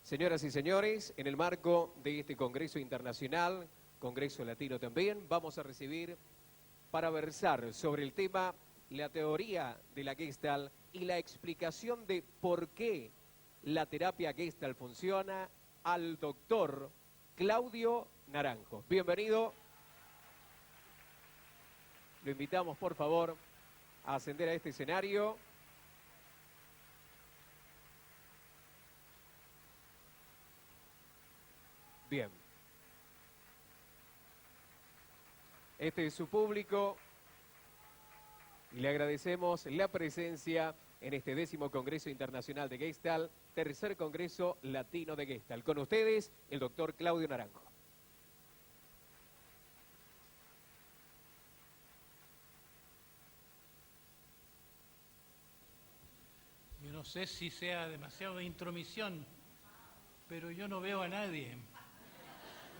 Señoras y señores, en el marco de este Congreso Internacional, Congreso Latino también, vamos a recibir para versar sobre el tema la teoría de la Gestalt y la explicación de por qué la terapia Gestalt funciona al doctor Claudio Naranjo. Bienvenido. Lo invitamos, por favor, a ascender a este escenario. Bien. Este es su público y le agradecemos la presencia en este 10º Congreso Internacional de Gestalt, tercer Congreso Latino de Gestalt. Con ustedes, el doctor Claudio Naranjo. Yo no sé si sea demasiado intromisión, pero yo no veo a nadie.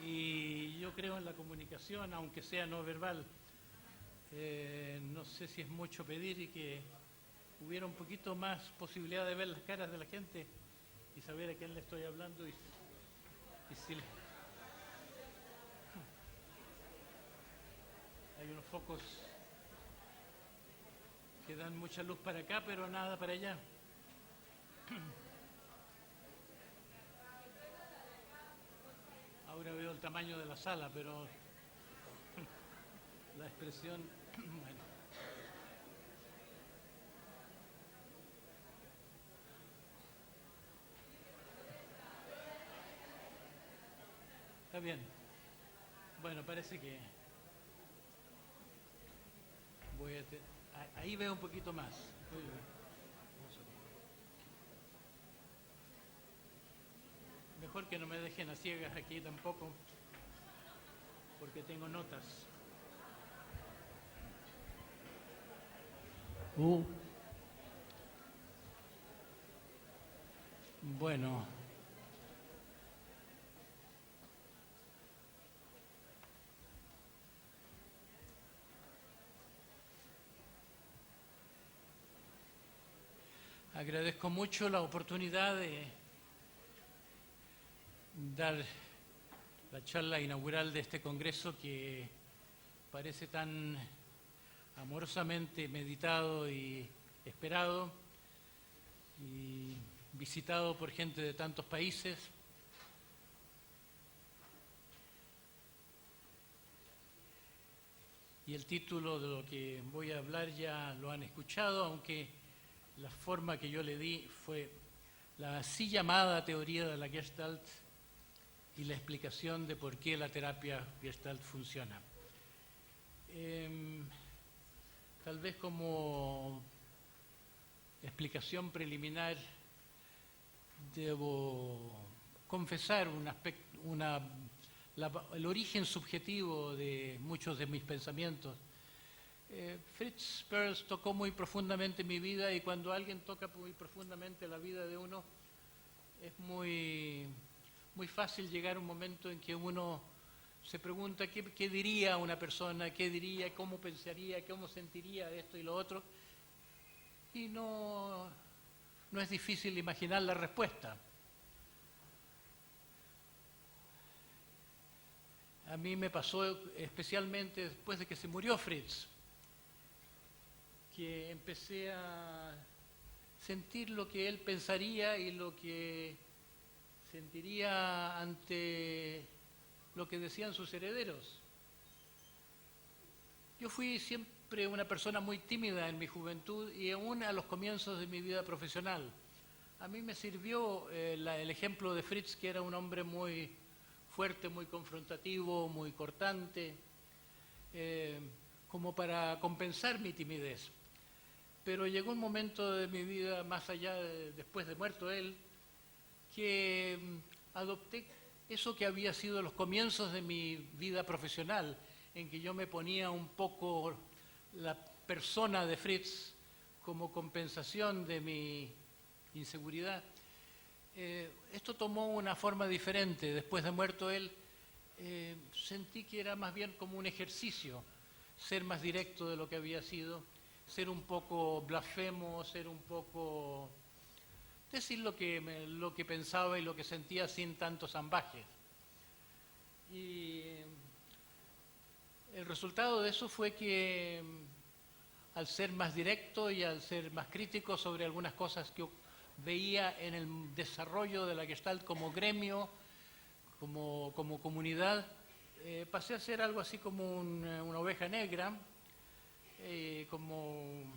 Y yo creo en la comunicación, aunque sea no verbal. No sé si es mucho pedir y que hubiera un poquito más posibilidad de ver las caras de la gente y saber a quién le estoy hablando y si hay unos focos que dan mucha luz para acá, pero nada para allá. Ahora veo el tamaño de la sala, pero la expresión, bueno. Está bien. Bueno, parece que voy a ahí veo un poquito más. Muy bien. Mejor que no me dejen a ciegas aquí tampoco, porque tengo notas. Bueno. Agradezco mucho la oportunidad de dar la charla inaugural de este congreso que parece tan amorosamente meditado y esperado y visitado por gente de tantos países. Y el título de lo que voy a hablar ya lo han escuchado, aunque la forma que yo le di fue la así llamada teoría de la Gestalt y la explicación de por qué la terapia Gestalt funciona. Tal vez como explicación preliminar debo confesar el origen subjetivo de muchos de mis pensamientos. Fritz Perls tocó muy profundamente mi vida y cuando alguien toca muy profundamente la vida de uno es muy fácil llegar a un momento en que uno se pregunta qué diría una persona, qué diría, cómo pensaría, cómo sentiría esto y lo otro, y no es difícil imaginar la respuesta. A mí me pasó especialmente después de que se murió Fritz, que empecé a sentir lo que él pensaría y lo que sentiría ante lo que decían sus herederos. Yo fui siempre una persona muy tímida en mi juventud y aún a los comienzos de mi vida profesional. A mí me sirvió el ejemplo de Fritz, que era un hombre muy fuerte, muy confrontativo, muy cortante, como para compensar mi timidez. Pero llegó un momento de mi vida, más allá después de muerto él, que adopté eso que había sido los comienzos de mi vida profesional, en que yo me ponía un poco la persona de Fritz como compensación de mi inseguridad. Esto tomó una forma diferente. Después de muerto él, sentí que era más bien como un ejercicio, ser más directo de lo que había sido, ser un poco blasfemo, ser un poco decir lo que pensaba y lo que sentía sin tantos ambajes. Y el resultado de eso fue que al ser más directo y al ser más crítico sobre algunas cosas que veía en el desarrollo de la Gestalt como gremio, como comunidad, pasé a ser algo así como una oveja negra, como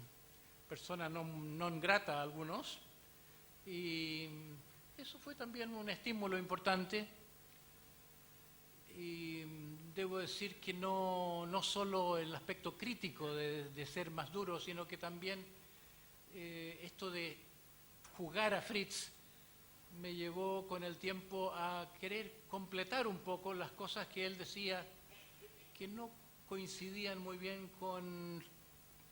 persona non grata a algunos, y eso fue también un estímulo importante. Y debo decir que no solo el aspecto crítico de ser más duro, sino que también esto de jugar a Fritz me llevó con el tiempo a querer completar un poco las cosas que él decía que no coincidían muy bien con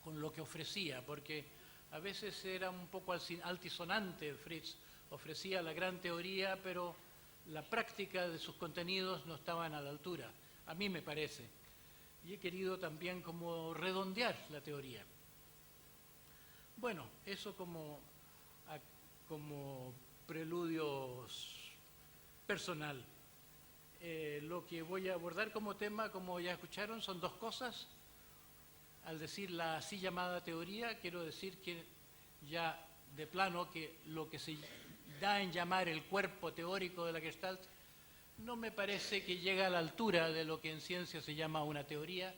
lo que ofrecía, porque a veces era un poco altisonante Fritz, ofrecía la gran teoría, pero la práctica de sus contenidos no estaban a la altura, a mí me parece. Y he querido también como redondear la teoría. Bueno, eso como preludio personal. Lo que voy a abordar como tema, como ya escucharon, son dos cosas. Al decir la así llamada teoría, quiero decir que ya de plano que lo que se da en llamar el cuerpo teórico de la Gestalt no me parece que llegue a la altura de lo que en ciencia se llama una teoría.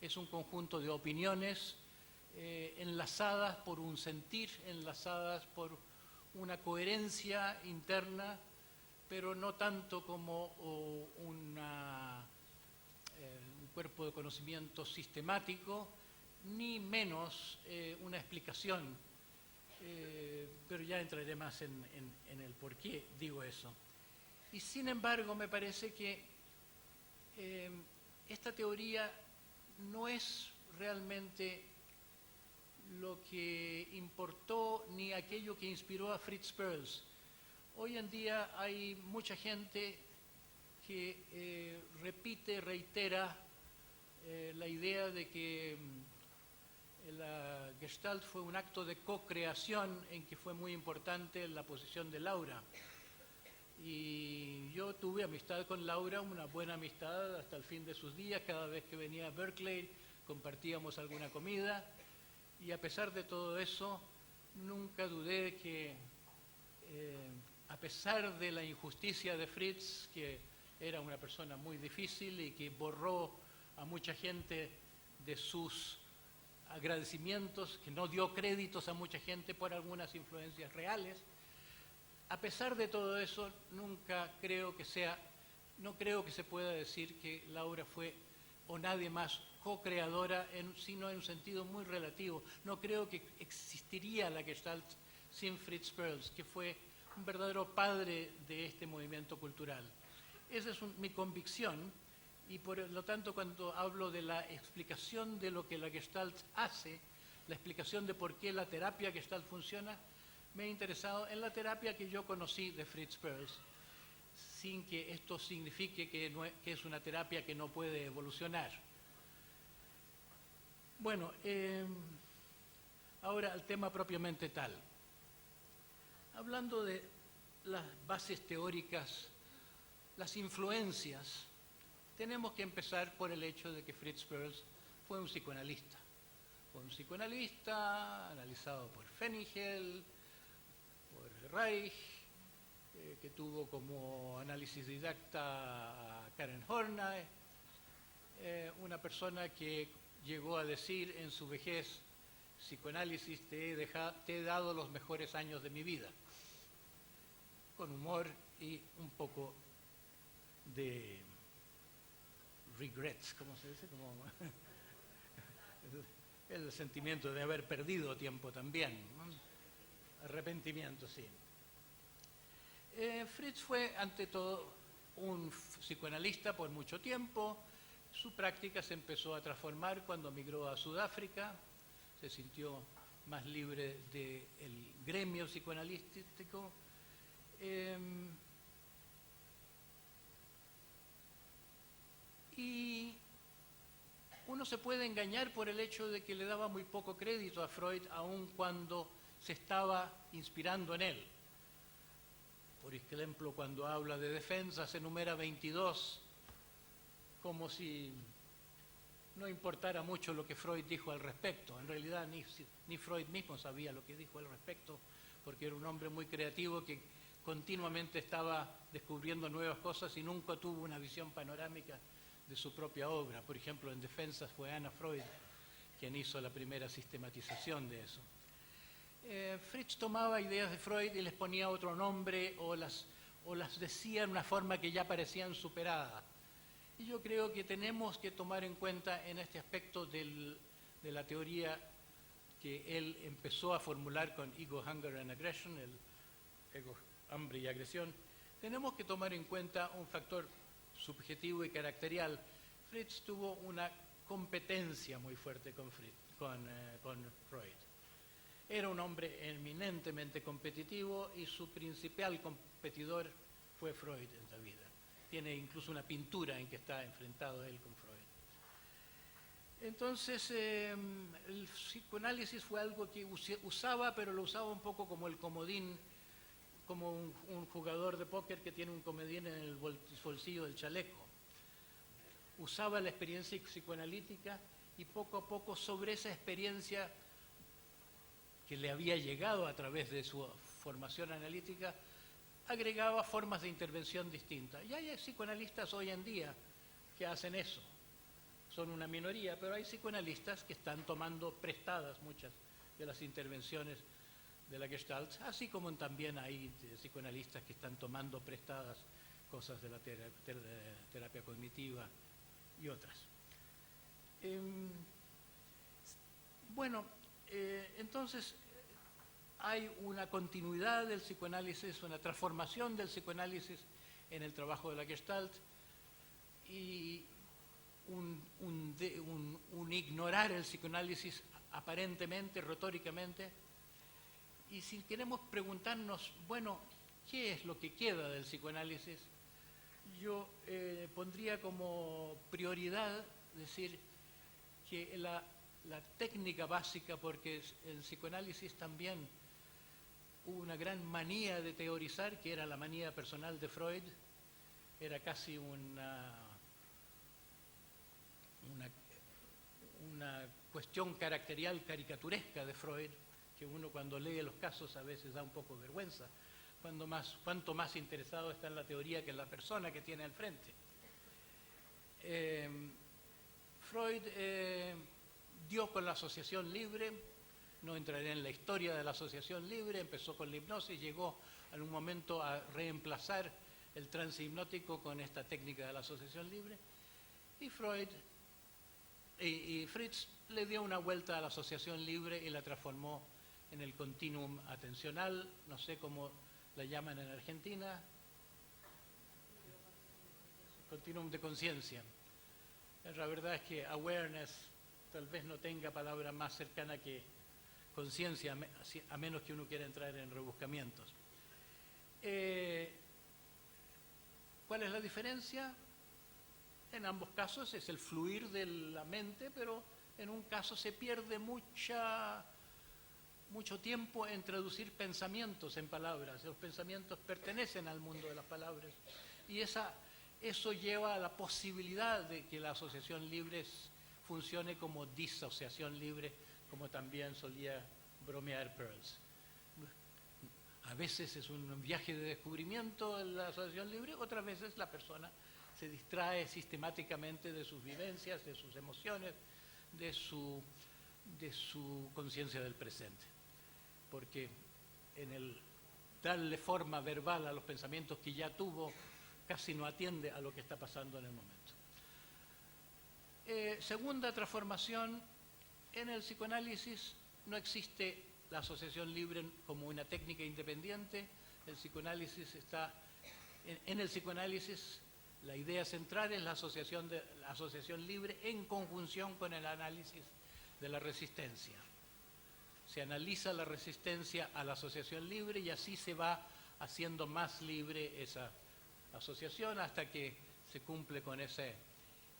Es un conjunto de opiniones enlazadas por un sentir, enlazadas por una coherencia interna, pero no tanto como un cuerpo de conocimiento sistemático, ni menos una explicación, pero ya entraré más en el por qué digo eso. Y sin embargo, me parece que esta teoría no es realmente lo que importó ni aquello que inspiró a Fritz Perls. Hoy en día hay mucha gente que reitera la idea de que la Gestalt fue un acto de co-creación en que fue muy importante la posición de Laura. Y yo tuve amistad con Laura, una buena amistad hasta el fin de sus días. Cada vez que venía a Berkeley compartíamos alguna comida. Y a pesar de todo eso, nunca dudé que, a pesar de la injusticia de Fritz, que era una persona muy difícil y que borró a mucha gente de sus agradecimientos, que no dio créditos a mucha gente por algunas influencias reales, a pesar de todo eso, no creo que se pueda decir que Laura fue o nadie más co-creadora, sino en un sentido muy relativo. No creo que existiría la Gestalt sin Fritz Perls, que fue un verdadero padre de este movimiento cultural. Esa es mi convicción, y por lo tanto cuando hablo de la explicación de lo que la Gestalt hace, la explicación de por qué la terapia Gestalt funciona, me he interesado en la terapia que yo conocí de Fritz Perls, sin que esto signifique que es una terapia que no puede evolucionar. Bueno, ahora al tema propiamente tal. Hablando de las bases teóricas, las influencias, tenemos que empezar por el hecho de que Fritz Perls fue un psicoanalista. Fue un psicoanalista analizado por Fenigel, por Reich, que tuvo como análisis didacta a Karen Horney, una persona que llegó a decir en su vejez: psicoanálisis, te he dado los mejores años de mi vida, con humor y un poco de regrets, ¿cómo se dice? Como el sentimiento de haber perdido tiempo también, ¿no? Arrepentimiento, sí. Fritz fue, ante todo, un psicoanalista por mucho tiempo. Su práctica se empezó a transformar cuando migró a Sudáfrica, se sintió más libre del gremio psicoanalítico. Y uno se puede engañar por el hecho de que le daba muy poco crédito a Freud, aun cuando se estaba inspirando en él. Por ejemplo, cuando habla de defensas, enumera 22, como si no importara mucho lo que Freud dijo al respecto. En realidad ni Freud mismo sabía lo que dijo al respecto, porque era un hombre muy creativo que continuamente estaba descubriendo nuevas cosas y nunca tuvo una visión panorámica de su propia obra. Por ejemplo, en Defensas fue Anna Freud quien hizo la primera sistematización de eso. Fritz tomaba ideas de Freud y les ponía otro nombre o las decía en una forma que ya parecían superadas. Y yo creo que tenemos que tomar en cuenta en este aspecto de la teoría que él empezó a formular con Ego, Hunger and Aggression, el ego, hambre y agresión, tenemos que tomar en cuenta un factor subjetivo y caracterial. Fritz tuvo una competencia muy fuerte con Freud. Era un hombre eminentemente competitivo y su principal competidor fue Freud en la vida. Tiene incluso una pintura en que está enfrentado él con Freud. Entonces, el psicoanálisis fue algo que usaba, pero lo usaba un poco como el comodín, como un jugador de póker que tiene un comodín en el bolsillo del chaleco. Usaba la experiencia psicoanalítica y poco a poco sobre esa experiencia que le había llegado a través de su formación analítica, agregaba formas de intervención distintas. Y hay psicoanalistas hoy en día que hacen eso. Son una minoría, pero hay psicoanalistas que están tomando prestadas muchas de las intervenciones de la Gestalt, así como también hay psicoanalistas que están tomando prestadas cosas de la terapia cognitiva y otras. Entonces hay una continuidad del psicoanálisis, una transformación del psicoanálisis en el trabajo de la Gestalt y un ignorar el psicoanálisis aparentemente, retóricamente. Y si queremos preguntarnos, bueno, ¿qué es lo que queda del psicoanálisis? Yo pondría como prioridad decir que la técnica básica, porque el psicoanálisis también hubo una gran manía de teorizar, que era la manía personal de Freud, era casi una cuestión caracterial caricaturesca de Freud, que uno cuando lee los casos a veces da un poco de vergüenza, cuanto más interesado está en la teoría que en la persona que tiene al frente. Freud dio con la asociación libre, no entraré en la historia de la asociación libre, empezó con la hipnosis, llegó en un momento a reemplazar el trance hipnótico con esta técnica de la asociación libre, y Fritz le dio una vuelta a la asociación libre y la transformó en el continuum atencional, no sé cómo la llaman en Argentina, continuum de conciencia. La verdad es que awareness tal vez no tenga palabra más cercana que conciencia, a menos que uno quiera entrar en rebuscamientos. ¿Cuál es la diferencia? En ambos casos es el fluir de la mente, pero en un caso se pierde mucho tiempo en traducir pensamientos en palabras. Los pensamientos pertenecen al mundo de las palabras y eso lleva a la posibilidad de que la asociación libre funcione como disociación libre, como también solía bromear Peirce. A veces es un viaje de descubrimiento en la asociación libre, otras veces la persona se distrae sistemáticamente de sus vivencias, de sus emociones, de su conciencia del presente. Porque en el darle forma verbal a los pensamientos que ya tuvo, casi no atiende a lo que está pasando en el momento. Segunda transformación, en el psicoanálisis no existe la asociación libre como una técnica independiente. El psicoanálisis en el psicoanálisis la idea central es la asociación libre en conjunción con el análisis de la resistencia. Se analiza la resistencia a la asociación libre y así se va haciendo más libre esa asociación hasta que se cumple con ese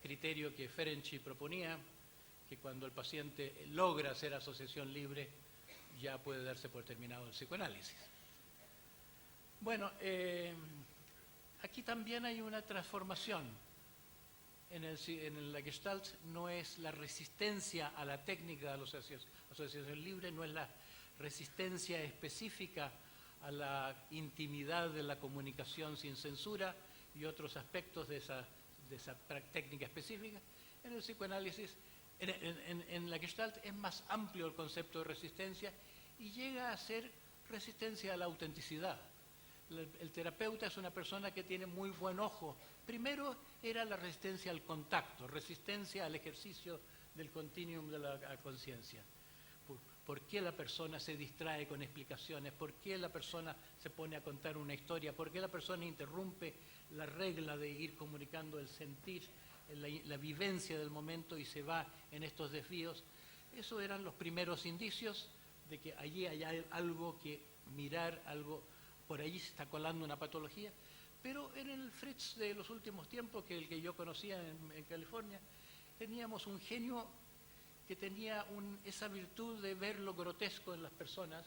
criterio que Ferenczi proponía, que cuando el paciente logra hacer asociación libre ya puede darse por terminado el psicoanálisis. Bueno, aquí también hay una transformación. En la Gestalt no es la resistencia a la técnica de la asociación libre, no es la resistencia específica a la intimidad de la comunicación sin censura y otros aspectos de esa técnica específica. En el psicoanálisis, en la Gestalt es más amplio el concepto de resistencia y llega a ser resistencia a la autenticidad. El terapeuta es una persona que tiene muy buen ojo. Primero era la resistencia al contacto, resistencia al ejercicio del continuum de la conciencia. ¿Por qué la persona se distrae con explicaciones? ¿Por qué la persona se pone a contar una historia? ¿Por qué la persona interrumpe la regla de ir comunicando el sentir, la vivencia del momento y se va en estos desvíos? Esos eran los primeros indicios de que allí hay algo que mirar, algo, por allí se está colando una patología. Pero en el Fritz de los últimos tiempos, que el que yo conocía en California, teníamos un genio que tenía esa virtud de ver lo grotesco en las personas,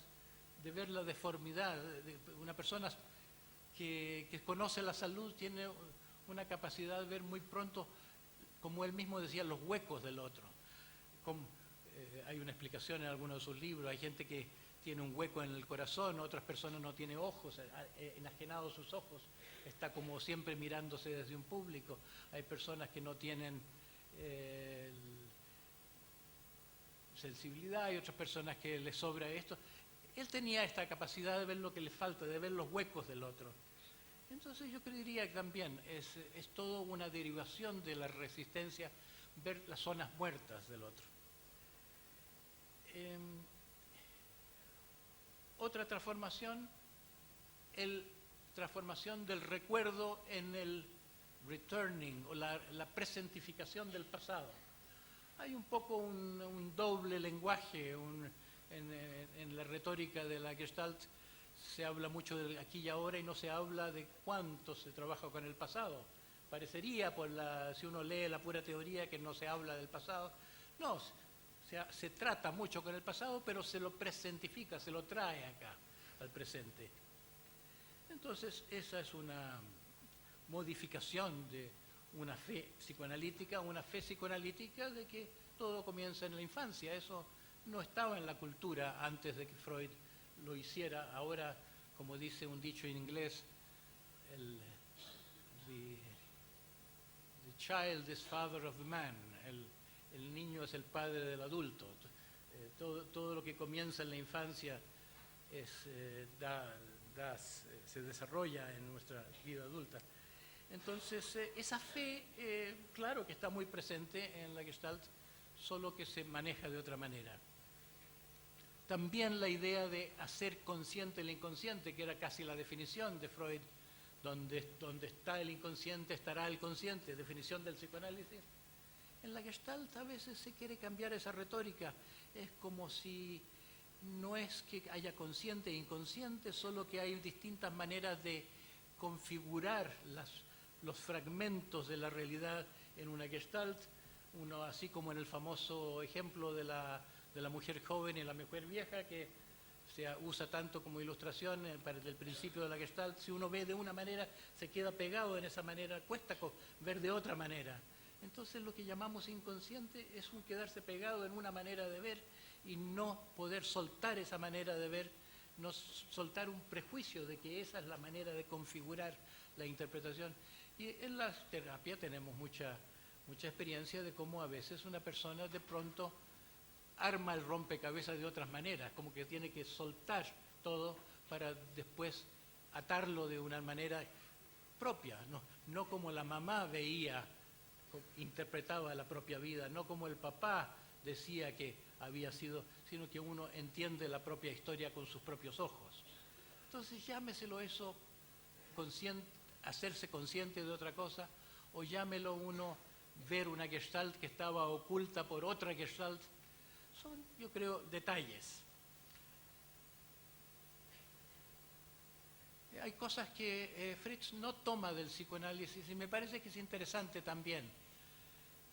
de ver la deformidad. Una persona que conoce la salud tiene una capacidad de ver muy pronto, como él mismo decía, los huecos del otro. Hay una explicación en algunos de sus libros, hay gente que tiene un hueco en el corazón, otras personas no tienen ojos, enajenados sus ojos, está como siempre mirándose desde un público. Hay personas que no tienen sensibilidad, hay otras personas que les sobra esto. Él tenía esta capacidad de ver lo que le falta, de ver los huecos del otro. Entonces yo creería que también es todo una derivación de la resistencia, ver las zonas muertas del otro. Otra transformación, transformación del recuerdo en el returning o la presentificación del pasado. Hay un poco un doble lenguaje en la retórica de la Gestalt. Se habla mucho de aquí y ahora y no se habla de cuánto se trabaja con el pasado. Parecería, si uno lee la pura teoría, que no se habla del pasado. No, se trata mucho con el pasado, pero se lo presentifica, se lo trae acá, al presente. Entonces, esa es una modificación de una fe psicoanalítica de que todo comienza en la infancia. Eso no estaba en la cultura antes de que Freud lo hiciera. Ahora, como dice un dicho en inglés, the child is father of the man. El niño es el padre del adulto. Todo lo que comienza en la infancia se desarrolla en nuestra vida adulta. Entonces, esa fe, claro que está muy presente en la Gestalt, solo que se maneja de otra manera. También la idea de hacer consciente el inconsciente, que era casi la definición de Freud, donde está el inconsciente, estará el consciente, definición del psicoanálisis. En la Gestalt a veces se quiere cambiar esa retórica. Es como si no es que haya consciente e inconsciente, solo que hay distintas maneras de configurar los fragmentos de la realidad en una Gestalt. Uno, así como en el famoso ejemplo de la mujer joven y la mujer vieja, que se usa tanto como ilustración para el principio de la Gestalt. Si uno ve de una manera, se queda pegado en esa manera, cuesta ver de otra manera. Entonces lo que llamamos inconsciente es un quedarse pegado en una manera de ver y no poder soltar esa manera de ver, no soltar un prejuicio de que esa es la manera de configurar la interpretación. Y en la terapia tenemos mucha experiencia de cómo a veces una persona de pronto arma el rompecabezas de otras maneras, como que tiene que soltar todo para después atarlo de una manera propia, no como la mamá interpretaba la propia vida, no como el papá decía que había sido, sino que uno entiende la propia historia con sus propios ojos. Entonces llámeselo eso, hacerse consciente de otra cosa, o llámelo uno ver una Gestalt que estaba oculta por otra Gestalt. Son, yo creo, detalles. Hay cosas que Fritz no toma del psicoanálisis y me parece que es interesante también.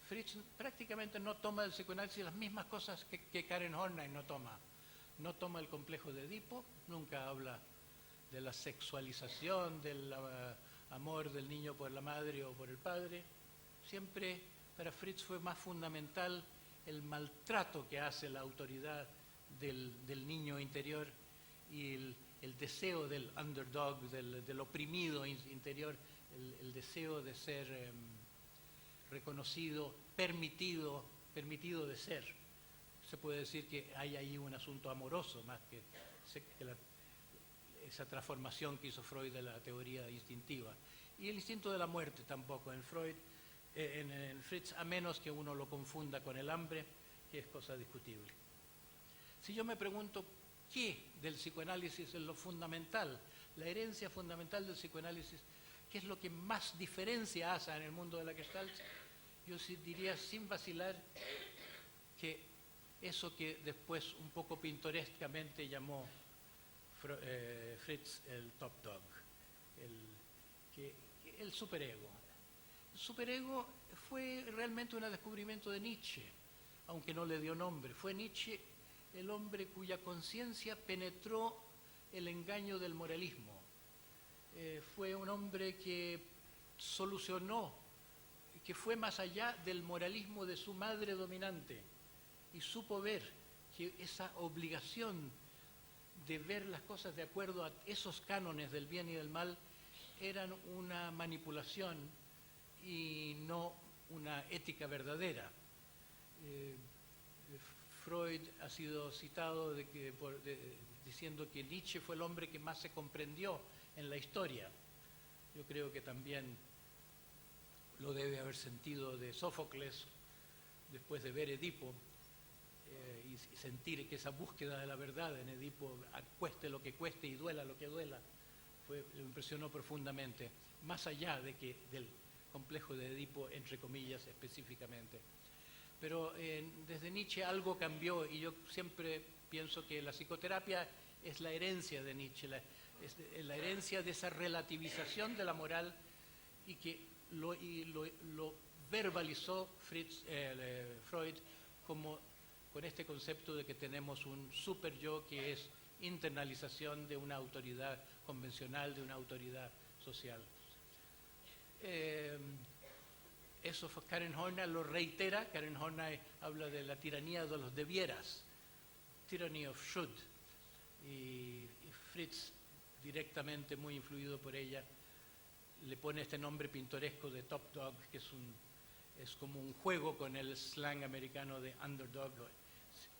Fritz prácticamente no toma del psicoanálisis las mismas cosas que Karen Horney no toma. No toma el complejo de Edipo, nunca habla de la sexualización, del amor del niño por la madre o por el padre. Siempre para Fritz fue más fundamental el maltrato que hace la autoridad del niño interior y el deseo del underdog, del oprimido interior, el deseo de ser reconocido, permitido de ser. Se puede decir que hay ahí un asunto amoroso más que esa transformación que hizo Freud de la teoría instintiva. Y el instinto de la muerte tampoco en Freud, en Fritz, a menos que uno lo confunda con el hambre, que es cosa discutible. Si yo me pregunto qué del psicoanálisis es lo fundamental, la herencia fundamental del psicoanálisis, qué es lo que más diferencia hace en el mundo de la Gestalt, yo sí diría sin vacilar que eso que después un poco pintorescamente llamó Fritz el top dog, el superego. El superego fue realmente un descubrimiento de Nietzsche, aunque no le dio nombre. Fue Nietzsche el hombre cuya conciencia penetró el engaño del moralismo. Fue un hombre que solucionó, que fue más allá del moralismo de su madre dominante y supo ver que esa obligación de ver las cosas de acuerdo a esos cánones del bien y del mal eran una manipulación y no una ética verdadera. Freud ha sido citado diciendo que Nietzsche fue el hombre que más se comprendió en la historia. Yo creo que también lo debe haber sentido de Sófocles después de ver Edipo y sentir que esa búsqueda de la verdad en Edipo, cueste lo que cueste y duela lo que duela, lo impresionó profundamente, más allá del complejo de Edipo, entre comillas, específicamente. Pero desde Nietzsche algo cambió y yo siempre pienso que la psicoterapia es la herencia de Nietzsche, es la herencia de esa relativización de la moral y que lo verbalizó Freud con este concepto de que tenemos un super yo que es internalización de una autoridad convencional, de una autoridad social. Eso Karen Horney lo reitera. Karen Horney habla de la tiranía de los debieras, tyranny of should, y Fritz, directamente muy influido por ella, le pone este nombre pintoresco de top dog, que es como un juego con el slang americano de underdog.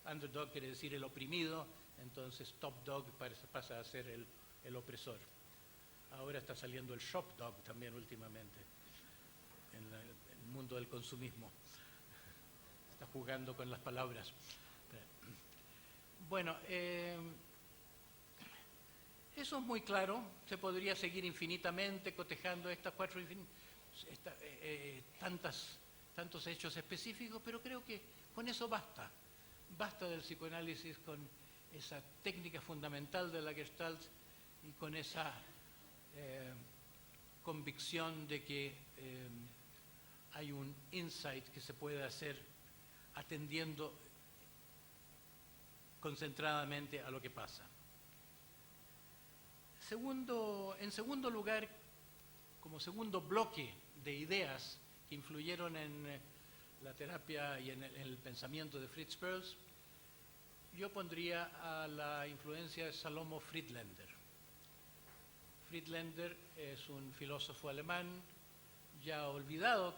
Underdog quiere decir el oprimido, entonces top dog pasa a ser el opresor. Ahora está saliendo el shop dog también últimamente en el mundo del consumismo. Está jugando con las palabras. Bueno, eso es muy claro. Se podría seguir infinitamente cotejando estas tantos hechos específicos, pero creo que con eso basta. Basta del psicoanálisis con esa técnica fundamental de la Gestalt y con esa convicción de que hay un insight que se puede hacer atendiendo concentradamente a lo que pasa. En segundo lugar, como segundo bloque de ideas que influyeron en la terapia y en el pensamiento de Fritz Perls, yo pondría a la influencia de Salomo Friedländer. Friedländer es un filósofo alemán ya olvidado,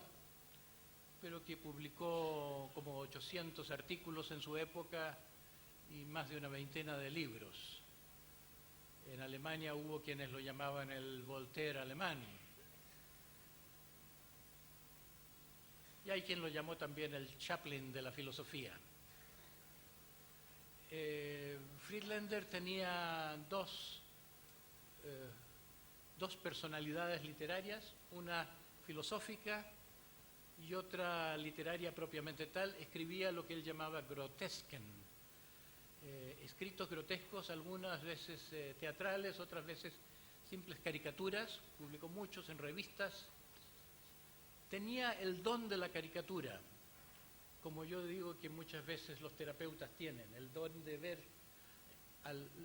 pero que publicó como 800 artículos en su época y más de una veintena de libros. En Alemania hubo quienes lo llamaban el Voltaire alemán. Y hay quien lo llamó también el Chaplin de la filosofía. Friedländer tenía dos personalidades literarias, una filosófica y otra literaria propiamente tal. Escribía lo que él llamaba grotesken, escritos grotescos, algunas veces teatrales, otras veces simples caricaturas. Publicó muchos en revistas. Tenía el don de la caricatura, como yo digo que muchas veces los terapeutas tienen, el don de ver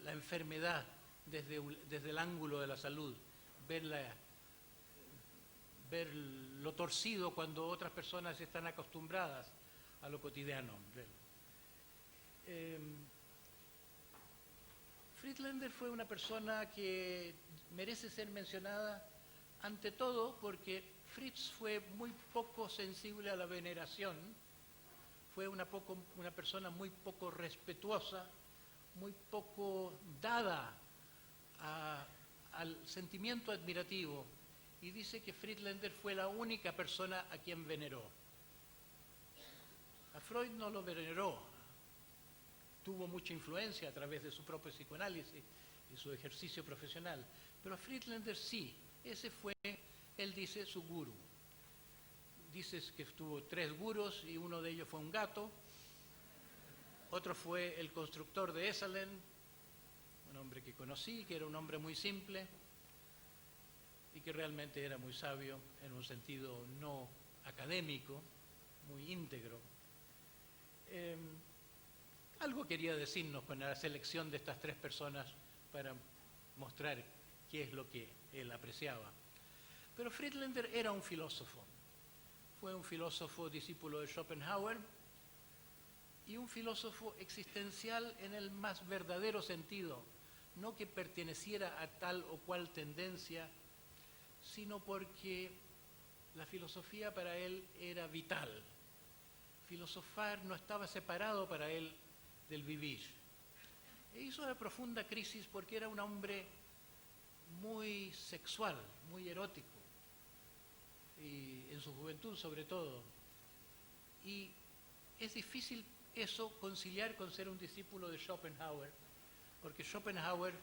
la enfermedad desde el ángulo de la salud, ver lo torcido cuando otras personas están acostumbradas a lo cotidiano. Friedlander fue una persona que merece ser mencionada ante todo porque Fritz fue muy poco sensible a la veneración, fue una persona muy poco respetuosa, muy poco dada al sentimiento admirativo, y dice que Friedlander fue la única persona a quien veneró. A Freud no lo veneró, tuvo mucha influencia a través de su propio psicoanálisis y su ejercicio profesional, pero a Friedlander sí, ese fue, él dice, su gurú. Dice que tuvo 3 gurús y uno de ellos fue un gato, otro fue el constructor de Esalen, un hombre que conocí, que era un hombre muy simple y que realmente era muy sabio en un sentido no académico, muy íntegro. Algo quería decirnos con la selección de estas 3 personas para mostrar qué es lo que él apreciaba. Pero Friedlander era un filósofo. Fue un filósofo discípulo de Schopenhauer y un filósofo existencial en el más verdadero sentido, no que perteneciera a tal o cual tendencia, sino porque la filosofía para él era vital. Filosofar no estaba separado para él del vivir. E hizo una profunda crisis porque era un hombre muy sexual, muy erótico, y en su juventud sobre todo. Y es difícil eso conciliar con ser un discípulo de Schopenhauer, porque Schopenhauer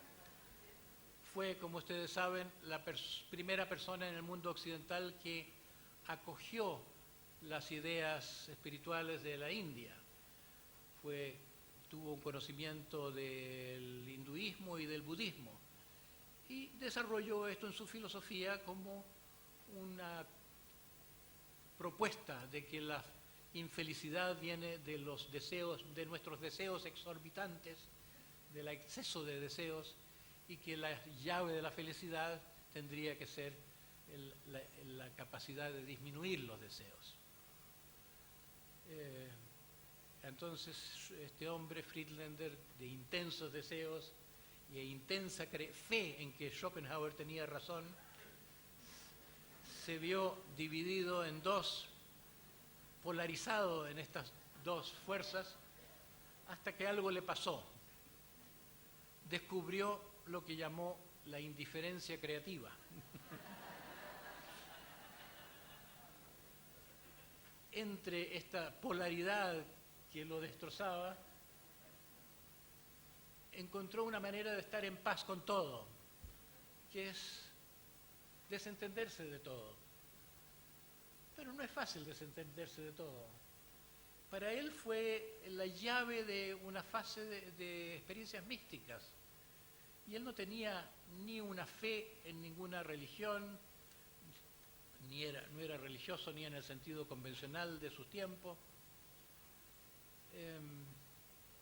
fue, como ustedes saben, la primera persona en el mundo occidental que acogió las ideas espirituales de la India. Tuvo un conocimiento del hinduismo y del budismo y desarrolló esto en su filosofía como una propuesta de que la infelicidad viene de los deseos, de nuestros deseos exorbitantes, del exceso de deseos, y que la llave de la felicidad tendría que ser la capacidad de disminuir los deseos. Entonces, este hombre, Friedlander, de intensos deseos y intensa fe en que Schopenhauer tenía razón, se vio dividido en 2, polarizado en estas 2 fuerzas, hasta que algo le pasó. Descubrió lo que llamó la indiferencia creativa. Entre esta polaridad que lo destrozaba, encontró una manera de estar en paz con todo, que es desentenderse de todo. Pero no es fácil desentenderse de todo. Para él fue la llave de una fase de experiencias místicas. Y él no tenía ni una fe en ninguna religión, no era religioso ni en el sentido convencional de su tiempo.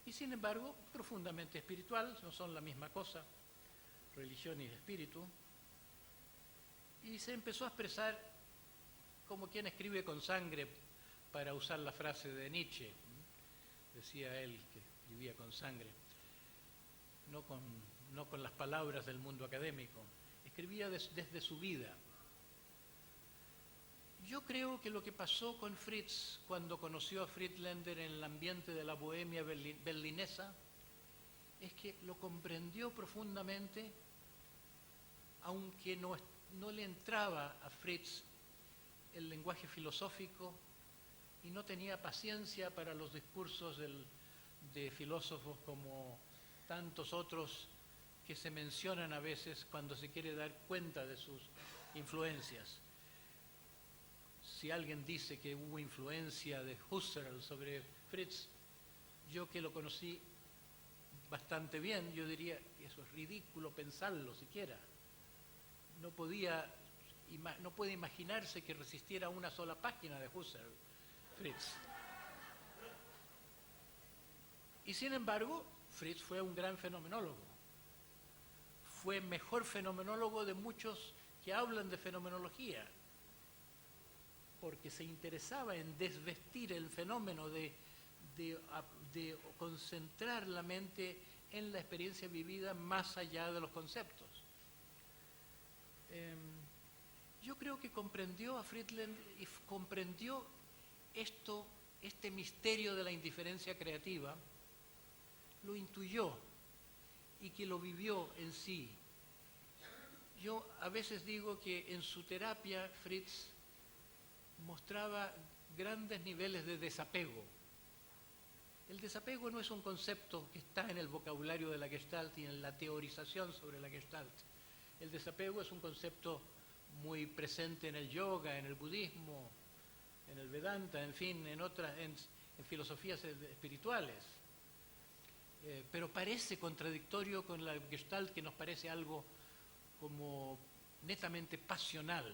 Y sin embargo, profundamente espiritual, no son la misma cosa, religión y espíritu. Y se empezó a expresar como quien escribe con sangre, para usar la frase de Nietzsche. Decía él que escribía con sangre, no con las palabras del mundo académico, escribía desde su vida. Yo creo que lo que pasó con Fritz cuando conoció a Friedlander en el ambiente de la bohemia berlinesa es que lo comprendió profundamente, aunque no le entraba a Fritz el lenguaje filosófico y no tenía paciencia para los discursos de filósofos como tantos otros que se mencionan a veces cuando se quiere dar cuenta de sus influencias. Si alguien dice que hubo influencia de Husserl sobre Fritz, yo que lo conocí bastante bien, yo diría que eso es ridículo pensarlo siquiera. No puede imaginarse que resistiera una sola página de Husserl, Fritz. Y sin embargo, Fritz fue un gran fenomenólogo. fue mejor fenomenólogo de muchos que hablan de fenomenología, porque se interesaba en desvestir el fenómeno, de concentrar la mente en la experiencia vivida más allá de los conceptos. Yo creo que comprendió a Friedland y comprendió este misterio de la indiferencia creativa, lo intuyó y que lo vivió en sí. Yo a veces digo que en su terapia Fritz mostraba grandes niveles de desapego. El desapego no es un concepto que está en el vocabulario de la Gestalt y en la teorización sobre la Gestalt. El desapego es un concepto muy presente en el yoga, en el budismo, en el Vedanta, en fin, en filosofías espirituales. Pero parece contradictorio con la Gestalt, que nos parece algo como netamente pasional.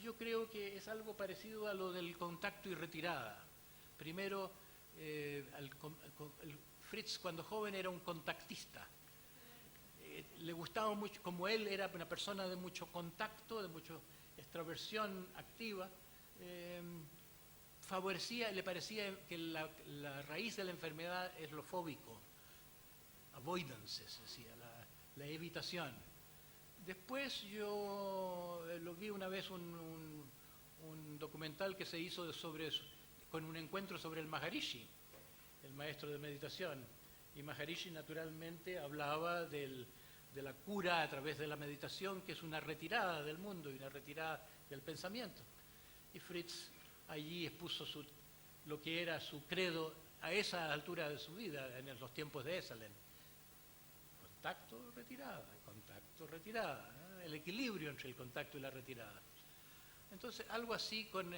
Yo creo que es algo parecido a lo del contacto y retirada. Primero, Fritz cuando joven era un contactista. Le gustaba mucho, como él era una persona de mucho contacto, de mucha extroversión activa, le parecía que la raíz de la enfermedad es lo fóbico, avoidance, se decía, la evitación. Después yo lo vi una vez un documental que se hizo con un encuentro sobre el Maharishi, el maestro de meditación. Y Maharishi naturalmente hablaba de la cura a través de la meditación, que es una retirada del mundo y una retirada del pensamiento. Y Fritz allí expuso lo que era su credo a esa altura de su vida, en los tiempos de Esalen. Contacto, retirada, ¿no? El equilibrio entre el contacto y la retirada. Entonces, algo así con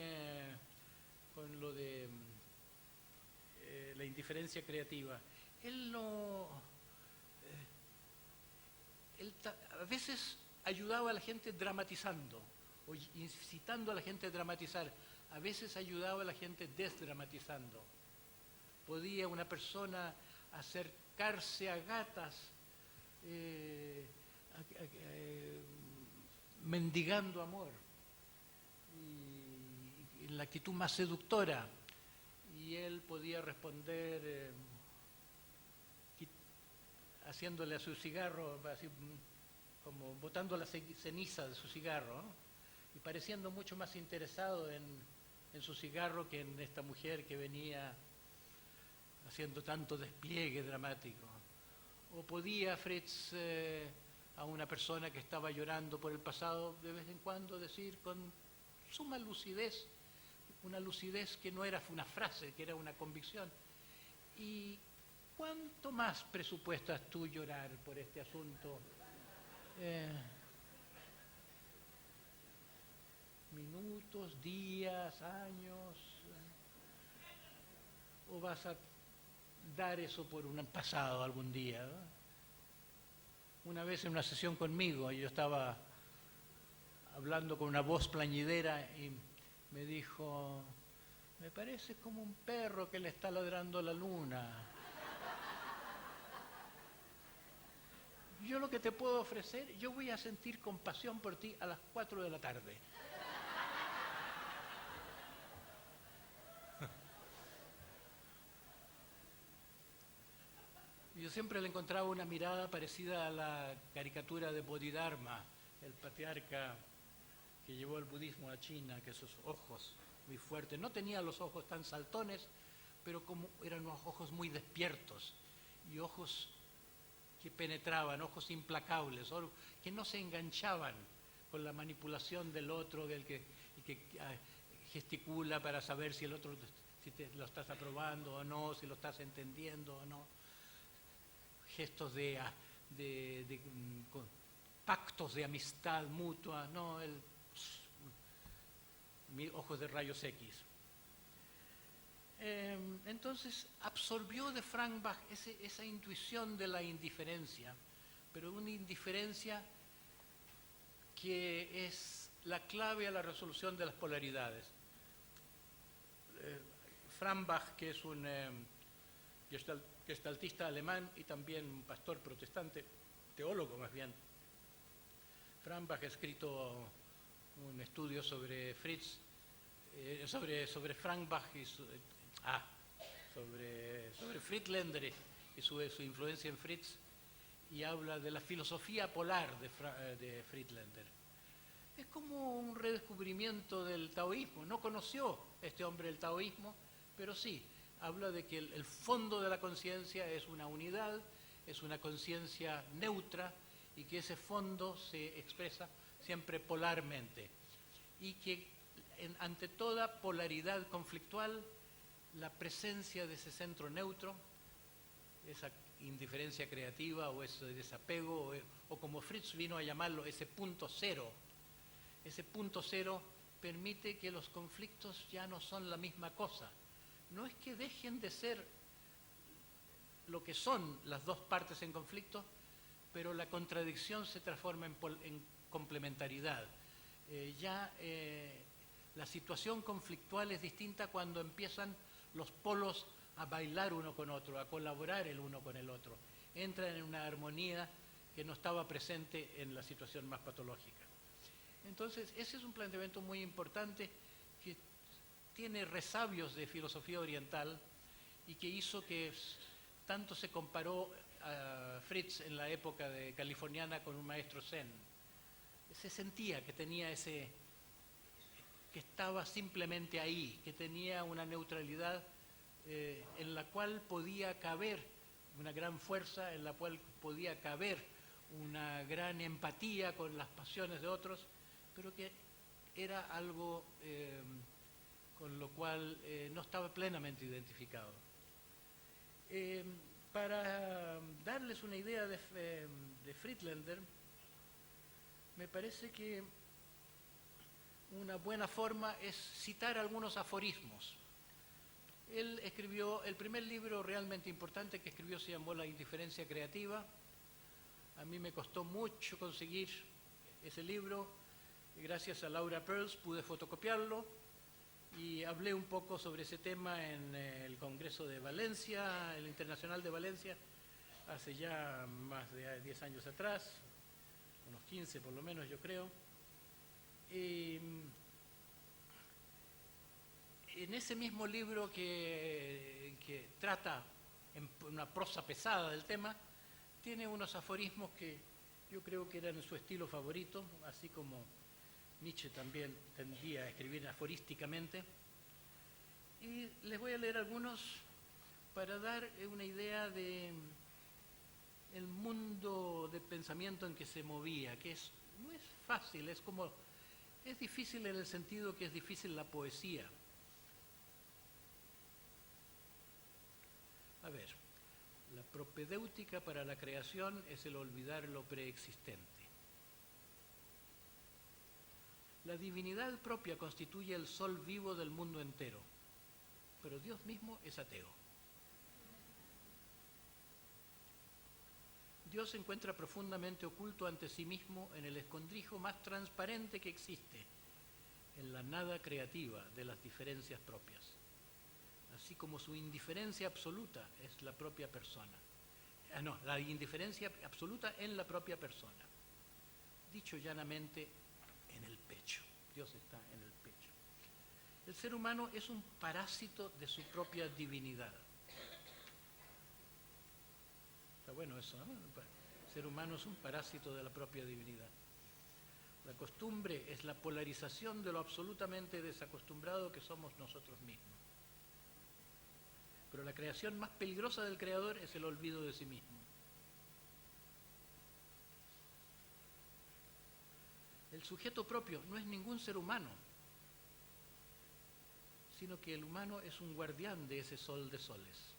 lo de la indiferencia creativa. Él a veces ayudaba a la gente dramatizando, o incitando a la gente a dramatizar. A veces ayudaba a la gente desdramatizando. Podía una persona acercarse a gatas mendigando amor, y en la actitud más seductora, y él podía responder haciéndole a su cigarro, así como botando la ceniza de su cigarro, ¿no? Y pareciendo mucho más interesado en su cigarro que en esta mujer que venía haciendo tanto despliegue dramático. O podía Fritz a una persona que estaba llorando por el pasado de vez en cuando decir con suma lucidez, una lucidez que no era una frase, que era una convicción: ¿y cuánto más presupuestas tú llorar por este asunto? Minutos, días, años, ¿o vas a dar eso por un pasado algún día, ¿no? Una vez en una sesión conmigo, yo estaba hablando con una voz plañidera y me dijo: me parece como un perro que le está ladrando a la luna. Yo lo que te puedo ofrecer, yo voy a sentir compasión por ti a las 4 de la tarde. Yo siempre le encontraba una mirada parecida a la caricatura de Bodhidharma, el patriarca que llevó el budismo a China, que esos ojos muy fuertes, no tenía los ojos tan saltones, pero como eran unos ojos muy despiertos y ojos que penetraban, ojos implacables, que no se enganchaban con la manipulación del otro, que gesticula para saber si el otro, si lo estás aprobando o no, si lo estás entendiendo o no. Gestos de pactos de amistad mutua, no, ojos de rayos X. Entonces absorbió de Frank Bach esa intuición de la indiferencia, pero una indiferencia que es la clave a la resolución de las polaridades. Frank Bach, que es un gestaltista alemán y también un pastor protestante, teólogo más bien. Frank Bach ha escrito un estudio sobre Fritz, sobre Frank Bach y sobre Friedländer y su influencia en Fritz, y habla de la filosofía polar de Friedländer. Es como un redescubrimiento del taoísmo. No conoció este hombre el taoísmo, pero sí, habla de que el fondo de la conciencia es una unidad, es una conciencia neutra, y que ese fondo se expresa siempre polarmente. Y que ante toda polaridad conflictual, la presencia de ese centro neutro, esa indiferencia creativa o ese desapego, o como Fritz vino a llamarlo, ese punto cero permite que los conflictos ya no son la misma cosa. No es que dejen de ser lo que son las dos partes en conflicto, pero la contradicción se transforma en complementariedad. La situación conflictual es distinta cuando empiezan los polos a bailar uno con otro, a colaborar el uno con el otro. Entran en una armonía que no estaba presente en la situación más patológica. Entonces, ese es un planteamiento muy importante que tiene resabios de filosofía oriental y que hizo que tanto se comparó a Fritz en la época californiana con un maestro zen. Se sentía que tenía que estaba simplemente ahí, que tenía una neutralidad en la cual podía caber una gran fuerza, en la cual podía caber una gran empatía con las pasiones de otros, pero que era algo con lo cual no estaba plenamente identificado. Para darles una idea de Friedländer, me parece que una buena forma es citar algunos aforismos. Él escribió, el primer libro realmente importante que escribió se llamó La indiferencia creativa. A mí me costó mucho conseguir ese libro. Gracias a Laura Pearls pude fotocopiarlo y hablé un poco sobre ese tema en el Congreso de Valencia, el Internacional de Valencia, hace ya más de 10 años atrás, unos 15 por lo menos yo creo. En ese mismo libro que trata en una prosa pesada del tema, tiene unos aforismos que yo creo que eran su estilo favorito, así como Nietzsche también tendía a escribir aforísticamente. Y les voy a leer algunos para dar una idea de el mundo de pensamiento en que se movía, que no es fácil, es difícil en el sentido que es difícil la poesía. A ver, la propedéutica para la creación es el olvidar lo preexistente. La divinidad propia constituye el sol vivo del mundo entero, pero Dios mismo es ateo. Dios se encuentra profundamente oculto ante sí mismo en el escondrijo más transparente que existe, en la nada creativa de las diferencias propias, así como su indiferencia absoluta es la propia persona. La indiferencia absoluta en la propia persona. Dicho llanamente, en el pecho. Dios está en el pecho. El ser humano es un parásito de su propia divinidad. Está bueno eso, ¿no? El ser humano es un parásito de la propia divinidad. La costumbre es la polarización de lo absolutamente desacostumbrado que somos nosotros mismos. Pero la creación más peligrosa del Creador es el olvido de sí mismo. El sujeto propio no es ningún ser humano, sino que el humano es un guardián de ese sol de soles.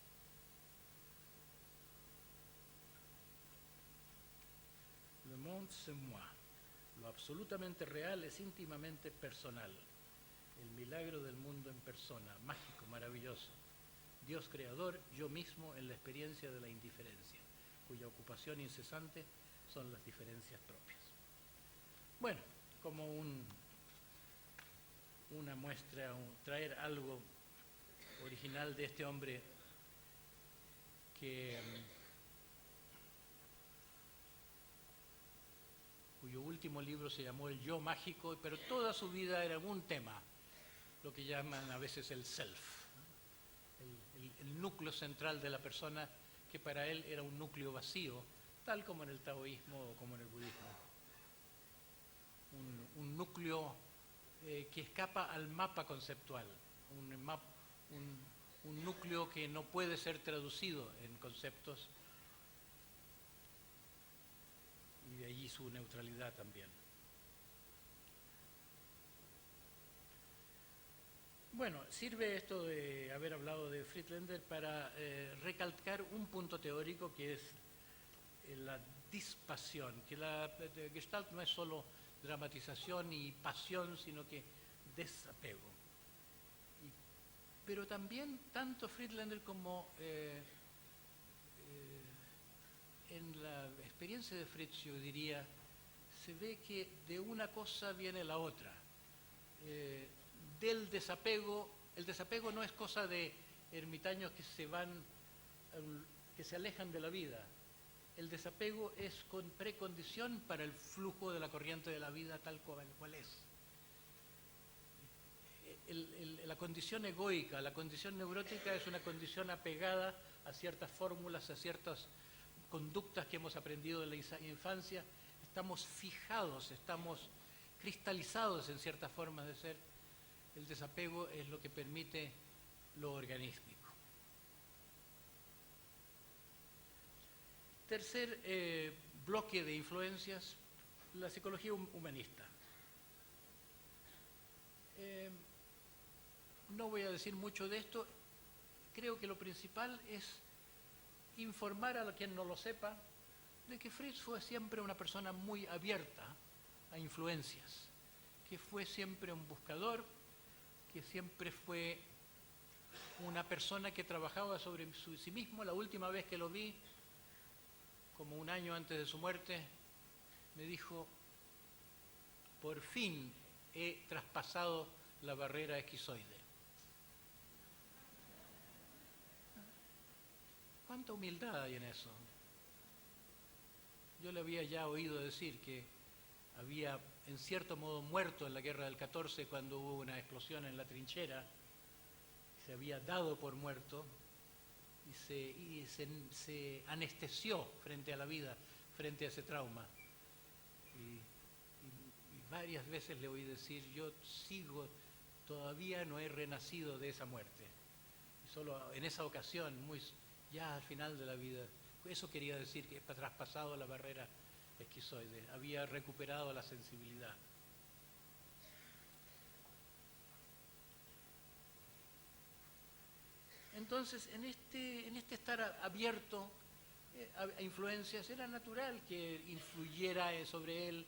Le monde c'est moi. Lo absolutamente real es íntimamente personal. El milagro del mundo en persona, mágico, maravilloso. Dios creador, yo mismo en la experiencia de la indiferencia, cuya ocupación incesante son las diferencias propias. Bueno, como una muestra, traer algo original de este hombre que cuyo último libro se llamó El Yo Mágico, pero toda su vida era un tema, lo que llaman a veces el self, el núcleo central de la persona, que para él era un núcleo vacío, tal como en el taoísmo o como en el budismo. Un núcleo que escapa al mapa conceptual, un núcleo que no puede ser traducido en conceptos, y de allí su neutralidad también. Bueno, sirve esto de haber hablado de Friedlander para recalcar un punto teórico que es la dispasión, que la Gestalt no es solo dramatización y pasión, sino que desapego. Pero también tanto Friedlander como en la experiencia de Fritz, yo diría, se ve que de una cosa viene la otra. Del desapego, el desapego no es cosa de ermitaños que se van, que se alejan de la vida. El desapego es precondición para el flujo de la corriente de la vida tal cual es. La condición egoica, la condición neurótica es una condición apegada a ciertas fórmulas, a ciertas conductas que hemos aprendido en la infancia. Estamos fijados, estamos cristalizados en ciertas formas de ser. El desapego es lo que permite lo organísmico. Tercer bloque de influencias, la psicología humanista. No voy a decir mucho de esto, creo que lo principal es informar a quien no lo sepa de que Fritz fue siempre una persona muy abierta a influencias, que fue siempre un buscador, que siempre fue una persona que trabajaba sobre sí mismo. La última vez que lo vi, como un año antes de su muerte, me dijo: por fin he traspasado la barrera esquizoide. ¿Cuánta humildad hay en eso? Yo le había ya oído decir que había en cierto modo muerto en la guerra del 14 cuando hubo una explosión en la trinchera, se había dado por muerto y se anestesió frente a la vida, frente a ese trauma. Y varias veces le oí decir: yo todavía no he renacido de esa muerte. Y solo en esa ocasión, ya al final de la vida, eso quería decir que he traspasado la barrera esquizoide, había recuperado la sensibilidad. Entonces, en este estar abierto a influencias, era natural que influyera sobre él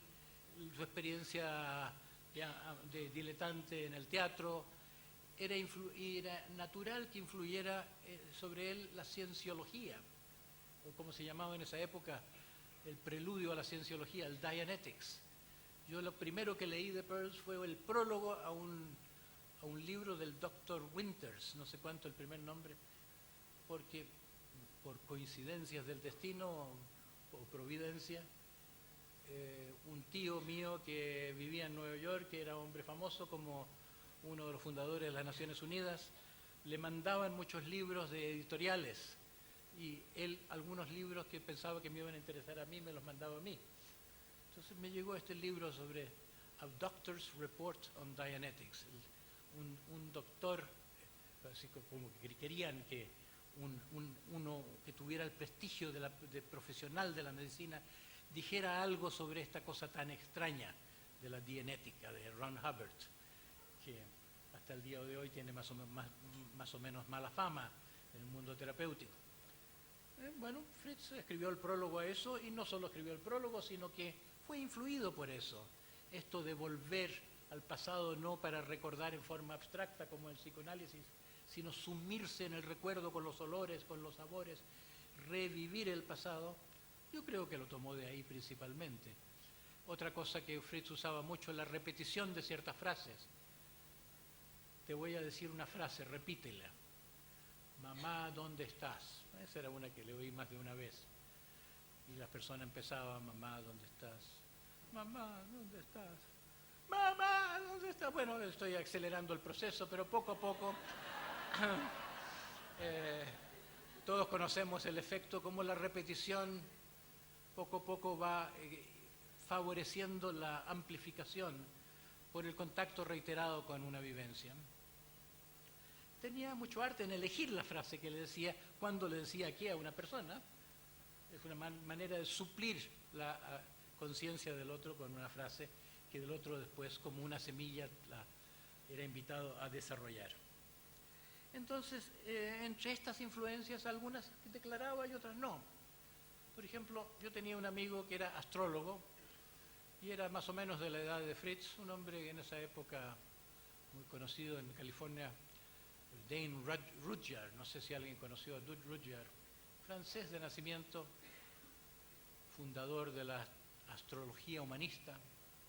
su experiencia de diletante en el teatro, era natural que influyera sobre él la cienciología, o como se llamaba en esa época, el preludio a la cienciología, el Dianetics. Yo lo primero que leí de Peirce fue el prólogo a un libro del Dr. Winters, no sé cuánto el primer nombre, porque por coincidencias del destino o providencia, un tío mío que vivía en Nueva York, que era hombre famoso como uno de los fundadores de las Naciones Unidas, le mandaban muchos libros de editoriales, y él algunos libros que pensaba que me iban a interesar a mí, me los mandaba a mí. Entonces me llegó este libro sobre A Doctor's Report on Dianetics. Un doctor, así como que querían que uno que tuviera el prestigio de profesional de la medicina dijera algo sobre esta cosa tan extraña de la dienética de Ron Hubbard, que hasta el día de hoy tiene más o menos mala fama en el mundo terapéutico. Bueno, Fritz escribió el prólogo a eso, y no solo escribió el prólogo, sino que fue influido por eso. Esto de volver al pasado no para recordar en forma abstracta como el psicoanálisis, sino sumirse en el recuerdo con los olores, con los sabores, revivir el pasado. Yo creo que lo tomó de ahí principalmente. Otra cosa que Fritz usaba mucho es la repetición de ciertas frases. Te voy a decir una frase, repítela. Mamá, ¿dónde estás? Esa era una que le oí más de una vez. Y la persona empezaba: mamá, ¿dónde estás? mamá, ¿dónde estás? Mamá, ¿dónde estás? Bueno, estoy acelerando el proceso, pero poco a poco todos conocemos el efecto, como la repetición poco a poco va favoreciendo la amplificación por el contacto reiterado con una vivencia. Tenía mucho arte en elegir la frase que le decía, cuando le decía qué a una persona. Es una manera de suplir la conciencia del otro con una frase que del otro después, como una semilla, era invitado a desarrollar. Entonces, entre estas influencias, algunas declaraba y otras no. Por ejemplo, yo tenía un amigo que era astrólogo y era más o menos de la edad de Fritz, un hombre en esa época muy conocido en California, Dane Rudhyar, no sé si alguien conoció a Dane Rudhyar, francés de nacimiento, fundador de la astrología humanista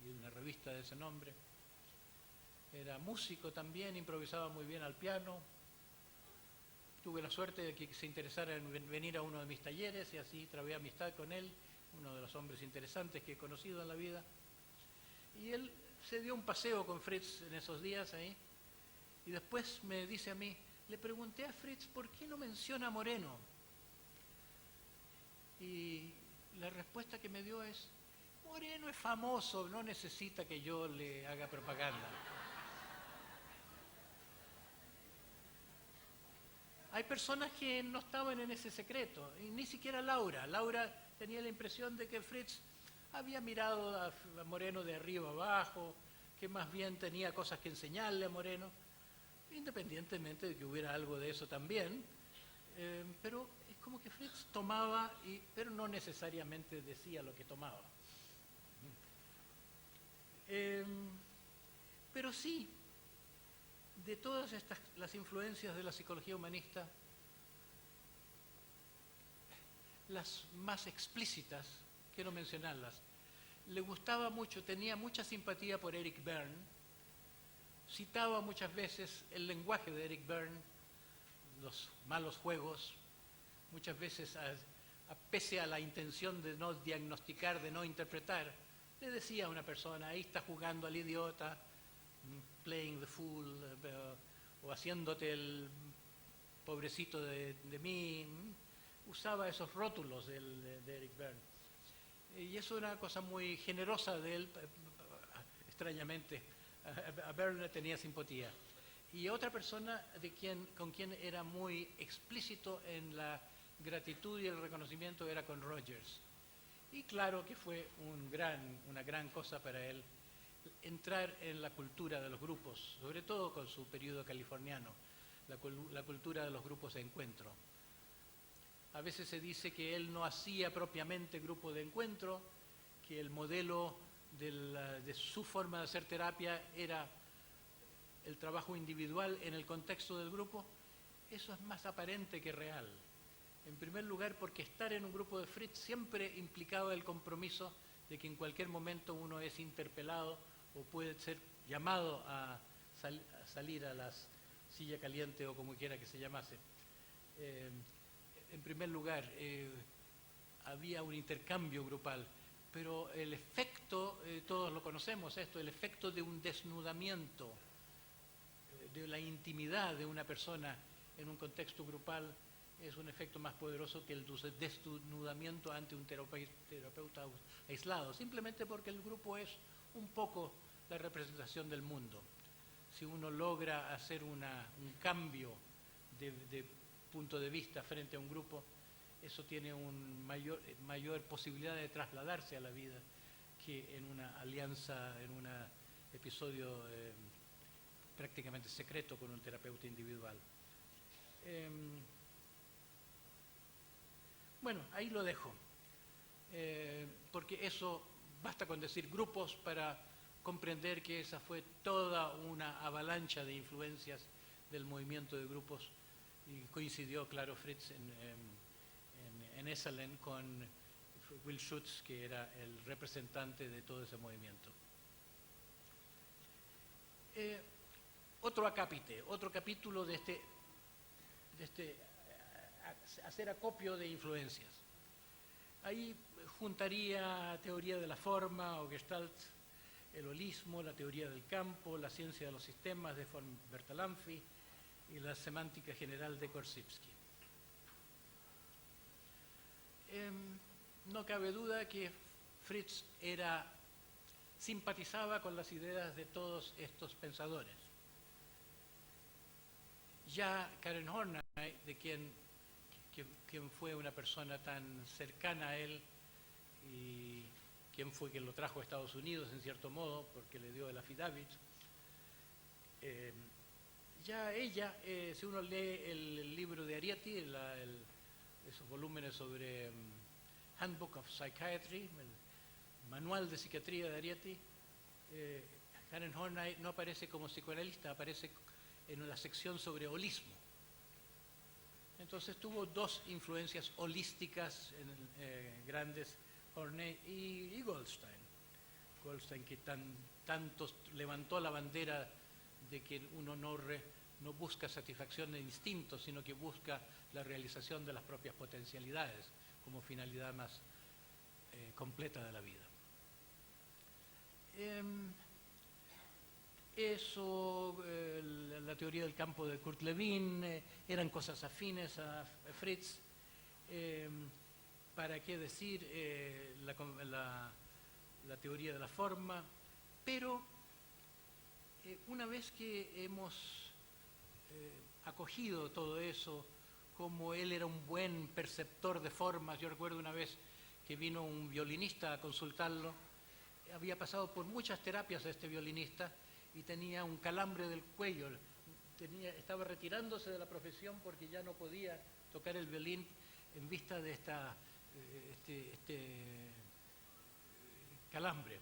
y de una revista de ese nombre. Era músico también, improvisaba muy bien al piano. Tuve la suerte de que se interesara en venir a uno de mis talleres y así trabé amistad con él, uno de los hombres interesantes que he conocido en la vida. Y él se dio un paseo con Fritz en esos días ahí y después me dice a mí, le pregunté a Fritz por qué no menciona a Moreno. Y la respuesta que me dio es, Moreno es famoso, no necesita que yo le haga propaganda. Hay personas que no estaban en ese secreto, y ni siquiera Laura. Laura tenía la impresión de que Fritz había mirado a Moreno de arriba abajo, que más bien tenía cosas que enseñarle a Moreno, independientemente de que hubiera algo de eso también, pero es como que Fritz tomaba, pero no necesariamente decía lo que tomaba. Pero sí, de todas las influencias de la psicología humanista, las más explícitas, quiero mencionarlas, le gustaba mucho, tenía mucha simpatía por Eric Berne, citaba muchas veces el lenguaje de Eric Berne, los malos juegos, muchas veces pese a la intención de no diagnosticar, de no interpretar, le decía a una persona, ahí está jugando al idiota, playing the fool, o haciéndote el pobrecito de mí. Usaba esos rótulos de Eric Berne. Y eso era una cosa muy generosa de él, extrañamente. A Berne tenía simpatía. Y otra persona con quien era muy explícito en la gratitud y el reconocimiento era con Rogers. Y claro que fue una gran cosa para él entrar en la cultura de los grupos, sobre todo con su periodo californiano, la cultura de los grupos de encuentro. A veces se dice que él no hacía propiamente grupo de encuentro, que el modelo de su forma de hacer terapia era el trabajo individual en el contexto del grupo. Eso es más aparente que real. En primer lugar, porque estar en un grupo de Fritz siempre implicaba el compromiso de que en cualquier momento uno es interpelado o puede ser llamado a salir a la silla caliente o como quiera que se llamase. En primer lugar, había un intercambio grupal, pero el efecto, todos lo conocemos esto, el efecto de un desnudamiento, de la intimidad de una persona en un contexto grupal, es un efecto más poderoso que el desnudamiento ante un terapeuta aislado, simplemente porque el grupo es un poco la representación del mundo. Si uno logra hacer un cambio de punto de vista frente a un grupo, eso tiene una mayor posibilidad de trasladarse a la vida que en una alianza, en un episodio prácticamente secreto con un terapeuta individual. Bueno, ahí lo dejo, porque eso basta con decir grupos para comprender que esa fue toda una avalancha de influencias del movimiento de grupos y coincidió, claro, Fritz en Esalen con Will Schutz, que era el representante de todo ese movimiento. Otro acápite, otro capítulo de este hacer acopio de influencias. Ahí juntaría teoría de la forma o Gestalt, el holismo, la teoría del campo, la ciencia de los sistemas de von Bertalanffy y la semántica general de Korzybski. No cabe duda que Fritz simpatizaba con las ideas de todos estos pensadores. Ya Karen Horney, de quien fue una persona tan cercana a él y quien fue quien lo trajo a Estados Unidos en cierto modo, porque le dio el affidavit, ya ella, si uno lee el libro de Arrietty, esos volúmenes sobre Handbook of Psychiatry, el manual de psiquiatría de Arrietty, Karen Horney no aparece como psicoanalista, aparece en la sección sobre holismo. Entonces tuvo dos influencias holísticas grandes, Horney y Goldstein. Goldstein que tanto levantó la bandera de que uno no busca satisfacción de instintos, sino que busca la realización de las propias potencialidades como finalidad más completa de la vida. La teoría del campo de Kurt Lewin, eran cosas afines a Fritz. ¿Para qué decir la teoría de la forma? Pero una vez que hemos acogido todo eso, como él era un buen perceptor de formas, yo recuerdo una vez que vino un violinista a consultarlo, había pasado por muchas terapias este violinista y tenía un calambre del cuello, estaba retirándose de la profesión porque ya no podía tocar el violín en vista de este calambre.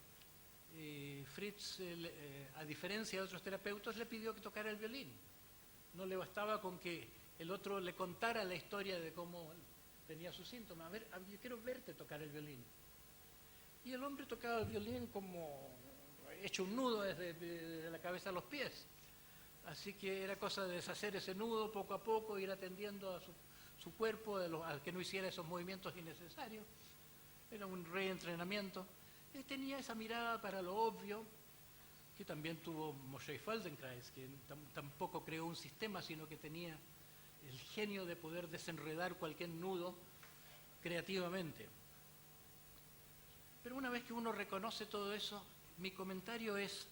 Fritz, a diferencia de otros terapeutas, le pidió que tocara el violín. No le bastaba con que el otro le contara la historia de cómo tenía sus síntomas. A ver, yo quiero verte tocar el violín. Y el hombre tocaba el violín como hecho un nudo desde la cabeza a los pies. Así que era cosa de deshacer ese nudo poco a poco, ir atendiendo a su cuerpo, a que no hiciera esos movimientos innecesarios. Era un reentrenamiento. Él tenía esa mirada para lo obvio, que también tuvo Moshe Feldenkrais, que tampoco creó un sistema, sino que tenía el genio de poder desenredar cualquier nudo creativamente. Pero una vez que uno reconoce todo eso, mi comentario es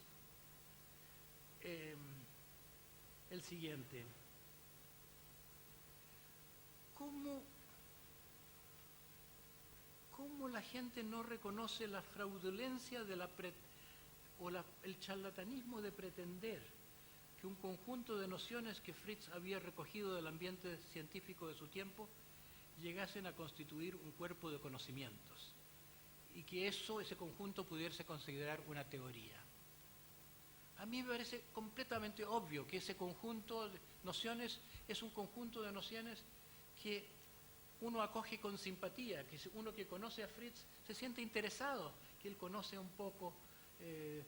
el siguiente. ¿Cómo la gente no reconoce la fraudulencia de el charlatanismo de pretender que un conjunto de nociones que Fritz había recogido del ambiente científico de su tiempo llegasen a constituir un cuerpo de conocimientos y que ese conjunto pudiese considerar una teoría? A mí me parece completamente obvio que ese conjunto de nociones es un conjunto de nociones que uno acoge con simpatía, que uno que conoce a Fritz se siente interesado, que él conoce un poco, que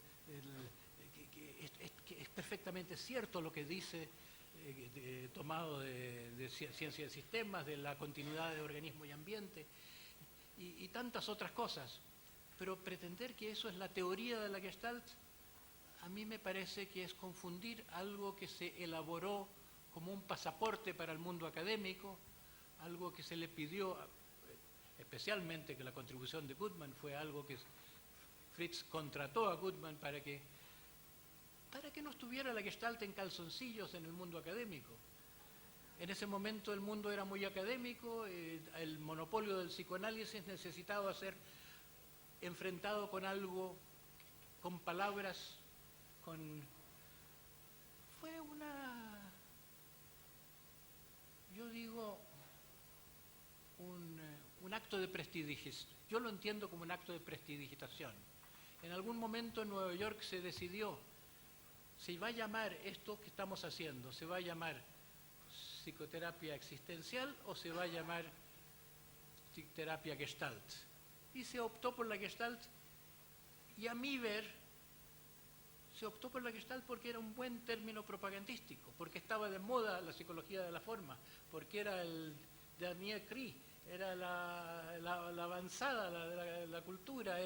es perfectamente cierto lo que dice, tomado de ciencia de sistemas, de la continuidad de organismo y ambiente, y tantas otras cosas. Pero pretender que eso es la teoría de la Gestalt, a mí me parece que es confundir algo que se elaboró como un pasaporte para el mundo académico, algo que se le pidió, especialmente que la contribución de Goodman fue algo que Fritz contrató a Goodman para que no estuviera la Gestalt en calzoncillos en el mundo académico. En ese momento el mundo era muy académico, el monopolio del psicoanálisis necesitaba ser enfrentado con algo, con palabras, fue yo digo, un acto de prestidigitación. Yo lo entiendo como un acto de prestidigitación. En algún momento en Nueva York se decidió, se va a llamar esto que estamos haciendo, se va a llamar psicoterapia existencial o se va a llamar terapia Gestalt. Y se optó por la Gestalt, y a mi ver, se optó por la Gestalt porque era un buen término propagandístico, porque estaba de moda la psicología de la forma, porque era el Dernier Cri, era la avanzada, la cultura,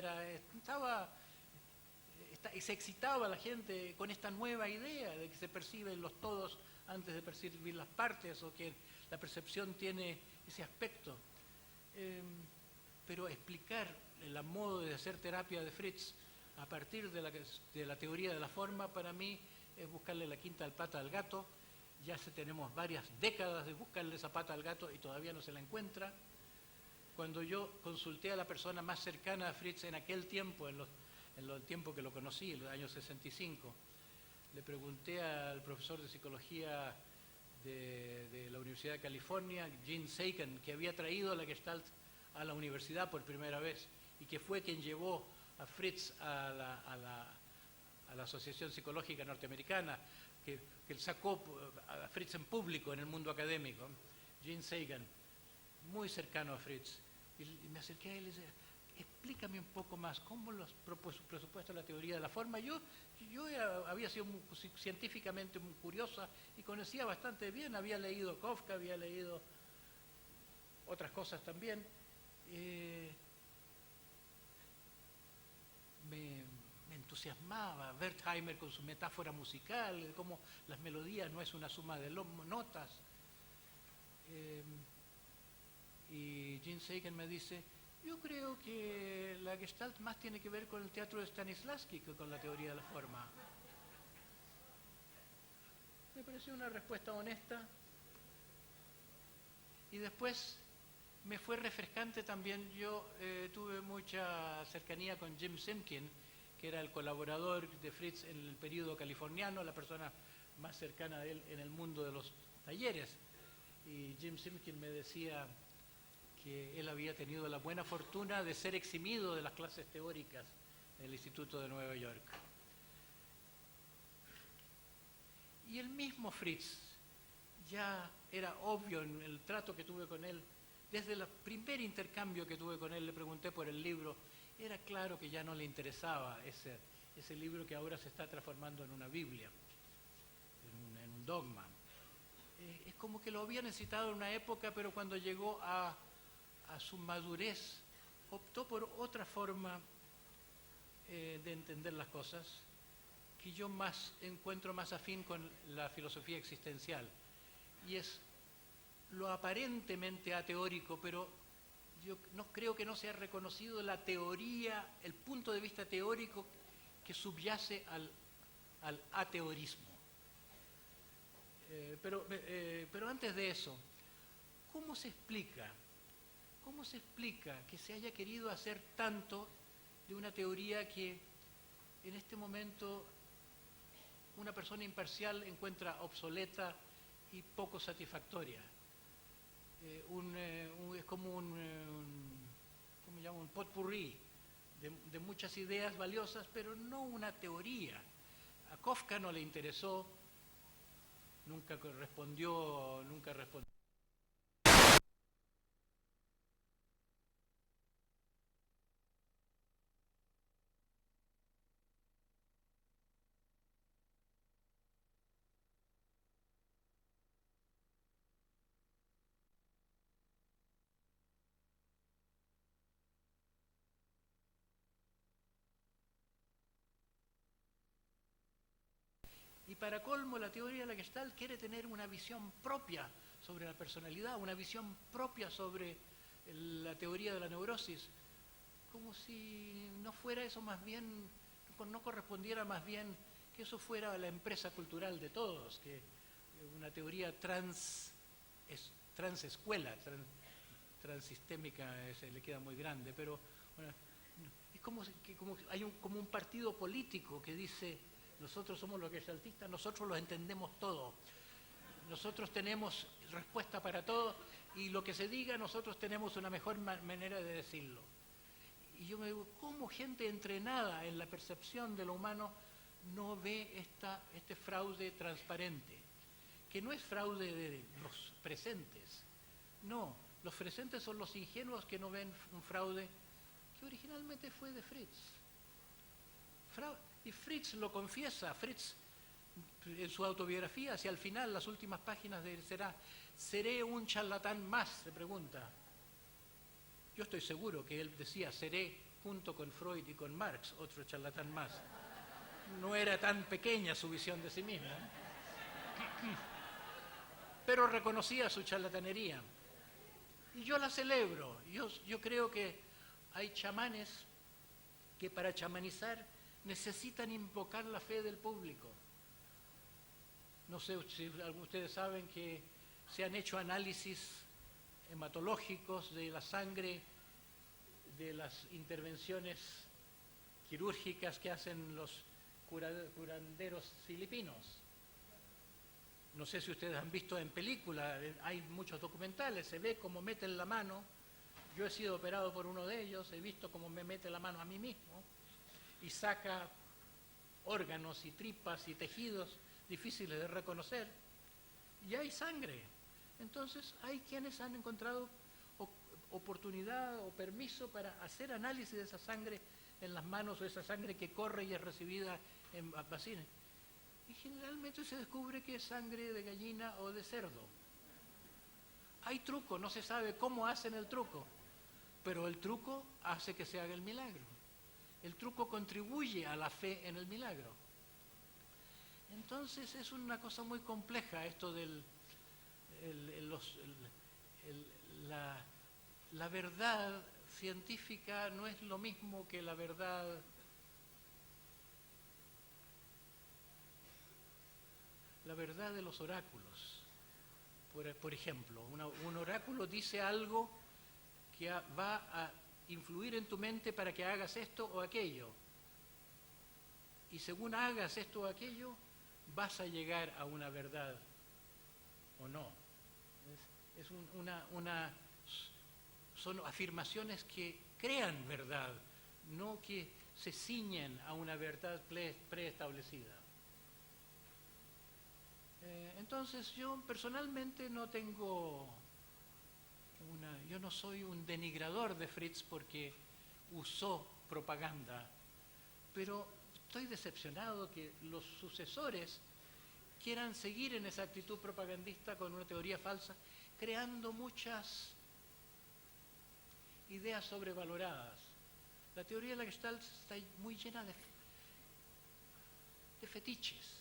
y se excitaba la gente con esta nueva idea de que se perciben los todos antes de percibir las partes, o que la percepción tiene ese aspecto. Pero explicar el modo de hacer terapia de Fritz a partir de la teoría de la forma, para mí es buscarle la quinta pata al gato. Ya tenemos varias décadas de buscarle esa pata al gato y todavía no se la encuentra. Cuando yo consulté a la persona más cercana a Fritz en aquel tiempo, en el tiempo que lo conocí, en los años 65, le pregunté al profesor de psicología de la Universidad de California, Gene Sagan, que había traído la Gestalt a la universidad por primera vez y que fue quien llevó a Fritz a la Asociación Psicológica Norteamericana, que sacó a Fritz en público en el mundo académico. Gene Sagan, muy cercano a Fritz. Y me acerqué a él y le decía, explícame un poco más, ¿cómo los presupuesta la teoría de la forma? Yo había sido científicamente muy curiosa y conocía bastante bien, había leído Kafka, había leído otras cosas también. Me entusiasmaba Wertheimer con su metáfora musical, de cómo las melodías no es una suma de notas. Y Gene Sagan me dice, yo creo que la Gestalt más tiene que ver con el teatro de Stanislavski que con la teoría de la forma. Me pareció una respuesta honesta. Y después me fue refrescante también. Yo tuve mucha cercanía con Jim Simkin, que era el colaborador de Fritz en el periodo californiano, la persona más cercana a él en el mundo de los talleres. Y Jim Simkin me decía que él había tenido la buena fortuna de ser eximido de las clases teóricas del Instituto de Nueva York. Y el mismo Fritz, ya era obvio en el trato que tuve con él, desde el primer intercambio que tuve con él, le pregunté por el libro, era claro que ya no le interesaba ese libro que ahora se está transformando en una Biblia, en un dogma. Es como que lo había necesitado en una época, pero cuando llegó a su madurez, optó por otra forma de entender las cosas, que yo encuentro más afín con la filosofía existencial. Y es lo aparentemente ateórico, pero yo no creo que no se ha reconocido la teoría, el punto de vista teórico que subyace al ateorismo. Pero antes de eso, ¿cómo se explica que se haya querido hacer tanto de una teoría que en este momento una persona imparcial encuentra obsoleta y poco satisfactoria? Es como un potpourri de muchas ideas valiosas, pero no una teoría. A Kafka no le interesó, nunca respondió. Y para colmo, la teoría de la Gestalt quiere tener una visión propia sobre la personalidad, una visión propia sobre la teoría de la neurosis, como si no fuera eso más bien, no correspondiera más bien que eso fuera la empresa cultural de todos, que una teoría transescuela, transsistémica, le queda muy grande, pero bueno, es como hay como un partido político que dice: nosotros somos los gestaltistas, nosotros los entendemos todo, nosotros tenemos respuesta para todo y lo que se diga nosotros tenemos una mejor manera de decirlo. Y yo me digo, ¿cómo gente entrenada en la percepción de lo humano no ve este fraude transparente? Que no es fraude de los presentes, no, los presentes son los ingenuos que no ven un fraude que originalmente fue de Fritz. Y Fritz lo confiesa, Fritz en su autobiografía, hacia el final, las últimas páginas de él seré un charlatán más, se pregunta. Yo estoy seguro que él decía, seré junto con Freud y con Marx, otro charlatán más. No era tan pequeña su visión de sí mismo, pero reconocía su charlatanería. Y yo la celebro. Yo creo que hay chamanes que para chamanizar necesitan invocar la fe del público. No sé si ustedes saben que se han hecho análisis hematológicos de la sangre de las intervenciones quirúrgicas que hacen los curanderos filipinos. No sé si ustedes han visto en película, hay muchos documentales, se ve cómo meten la mano. Yo he sido operado por uno de ellos, he visto cómo me mete la mano a mí mismo y saca órganos y tripas y tejidos difíciles de reconocer, y hay sangre. Entonces hay quienes han encontrado oportunidad o permiso para hacer análisis de esa sangre en las manos, o esa sangre que corre y es recibida en vacinas. Y generalmente se descubre que es sangre de gallina o de cerdo. Hay truco, no se sabe cómo hacen el truco, pero el truco hace que se haga el milagro. El truco contribuye a la fe en el milagro. Entonces es una cosa muy compleja esto del la verdad científica no es lo mismo que la verdad de los oráculos. Por ejemplo, un oráculo dice algo que va a influir en tu mente para que hagas esto o aquello. Y según hagas esto o aquello, vas a llegar a una verdad o no. Son afirmaciones que crean verdad, no que se ciñen a una verdad preestablecida. Entonces yo personalmente yo no soy un denigrador de Fritz porque usó propaganda, pero estoy decepcionado que los sucesores quieran seguir en esa actitud propagandista con una teoría falsa, creando muchas ideas sobrevaloradas. La teoría de la Gestalt está muy llena de fetiches.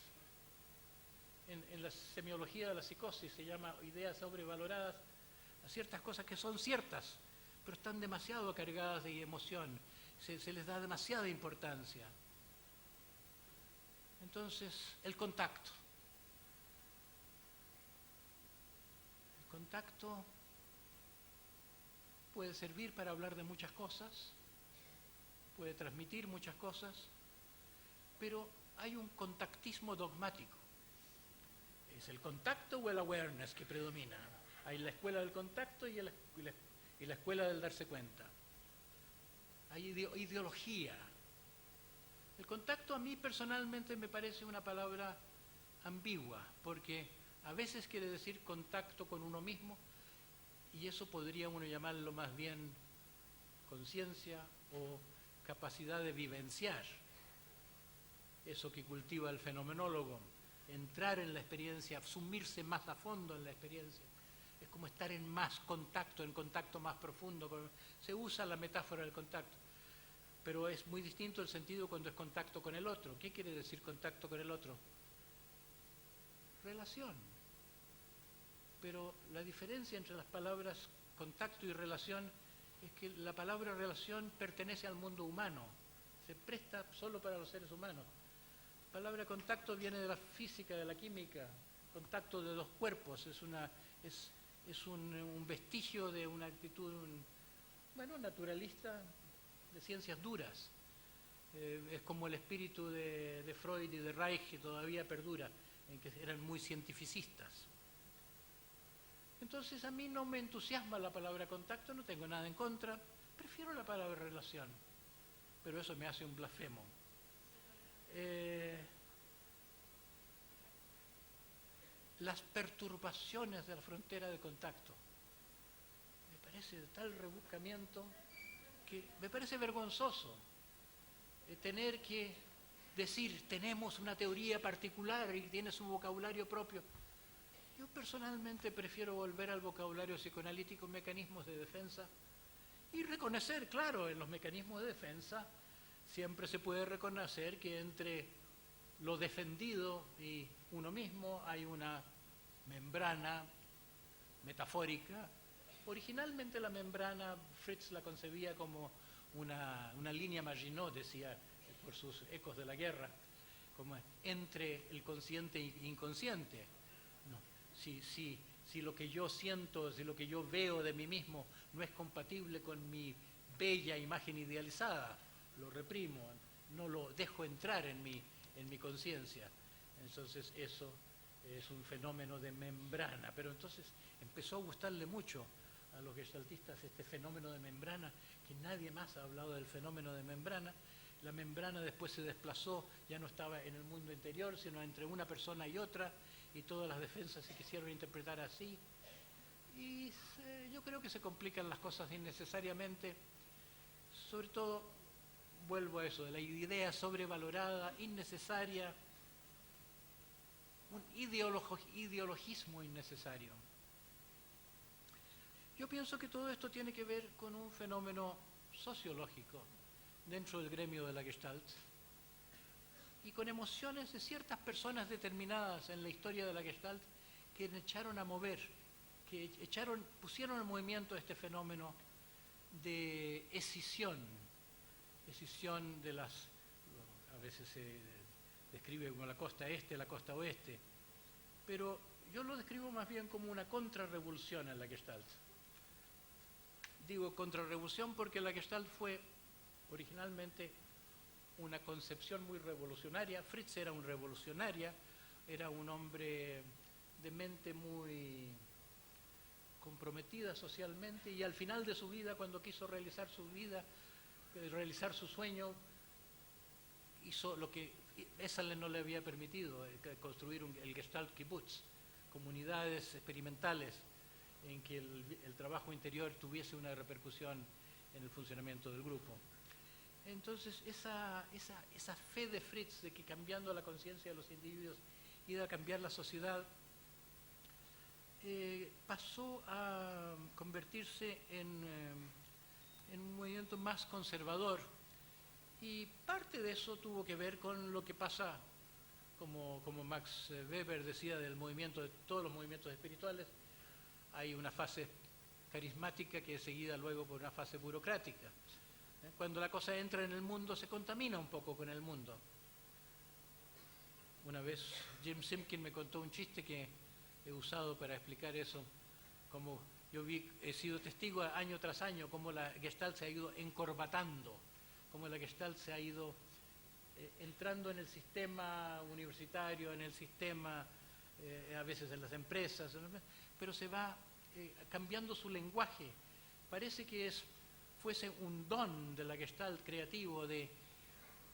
En la semiología de la psicosis se llama ideas sobrevaloradas a ciertas cosas que son ciertas, pero están demasiado cargadas de emoción, se les da demasiada importancia. Entonces, el contacto. El contacto puede servir para hablar de muchas cosas, puede transmitir muchas cosas, pero hay un contactismo dogmático. ¿Es el contacto o el awareness que predomina? Hay la escuela del contacto y la escuela del darse cuenta. Hay ideología. El contacto a mí personalmente me parece una palabra ambigua, porque a veces quiere decir contacto con uno mismo, y eso podría uno llamarlo más bien conciencia o capacidad de vivenciar. Eso que cultiva el fenomenólogo, entrar en la experiencia, sumirse más a fondo en la experiencia. Es como estar en más contacto, en contacto más profundo. Se usa la metáfora del contacto, pero es muy distinto el sentido cuando es contacto con el otro. ¿Qué quiere decir contacto con el otro? Relación. Pero la diferencia entre las palabras contacto y relación es que la palabra relación pertenece al mundo humano, se presta solo para los seres humanos. La palabra contacto viene de la física, de la química, contacto de dos cuerpos, es un vestigio de una actitud, naturalista, de ciencias duras. Es como el espíritu de Freud y de Reich, que todavía perdura, en que eran muy cientificistas. Entonces a mí no me entusiasma la palabra contacto, no tengo nada en contra, prefiero la palabra relación, pero eso me hace un blasfemo. Las perturbaciones de la frontera de contacto, me parece de tal rebuscamiento que me parece vergonzoso tener que decir tenemos una teoría particular y tiene su vocabulario propio. Yo personalmente prefiero volver al vocabulario psicoanalítico, mecanismos de defensa, Y reconocer, claro, en los mecanismos de defensa siempre se puede reconocer que entre lo defendido y uno mismo hay una membrana metafórica. Originalmente la membrana Fritz la concebía como una línea Maginot, decía, por sus ecos de la guerra, como entre el consciente e inconsciente. No, si lo que yo siento, si lo que yo veo de mí mismo no es compatible con mi bella imagen idealizada, lo reprimo, no lo dejo entrar en mi conciencia. Entonces eso es un fenómeno de membrana, pero entonces empezó a gustarle mucho a los gestaltistas este fenómeno de membrana, que nadie más ha hablado del fenómeno de membrana. La membrana después se desplazó, ya no estaba en el mundo interior, sino entre una persona y otra, y todas las defensas se quisieron interpretar así. Y yo creo que se complican las cosas innecesariamente, sobre todo, vuelvo a eso, de la idea sobrevalorada, innecesaria, un ideologismo innecesario. Yo pienso que todo esto tiene que ver con un fenómeno sociológico dentro del gremio de la Gestalt y con emociones de ciertas personas determinadas en la historia de la Gestalt que echaron a mover, que pusieron en movimiento este fenómeno de escisión de las, a veces se describe como la costa este, la costa oeste, pero yo lo describo más bien como una contrarrevolución en la Gestalt. Digo contrarrevolución porque la Gestalt fue originalmente una concepción muy revolucionaria. Fritz era un revolucionaria, era un hombre de mente muy comprometida socialmente, y al final de su vida, cuando quiso realizar su sueño, hizo lo que Esalen no le había permitido, construir el Gestalt Kibbutz, comunidades experimentales en que el trabajo interior tuviese una repercusión en el funcionamiento del grupo. Entonces, esa fe de Fritz de que cambiando la conciencia de los individuos iba a cambiar la sociedad, pasó a convertirse en un movimiento más conservador, y parte de eso tuvo que ver con lo que pasa, como Max Weber decía, del movimiento, de todos los movimientos espirituales. Hay una fase carismática que es seguida luego por una fase burocrática. Cuando la cosa entra en el mundo, se contamina un poco con el mundo. Una vez Jim Simkin me contó un chiste que he usado para explicar eso, como he sido testigo año tras año cómo la Gestalt se ha ido encorbatando, cómo la Gestalt se ha ido entrando en el sistema universitario, en el sistema, a veces en las empresas, pero se va cambiando su lenguaje. Parece que fuese un don de la Gestalt creativo de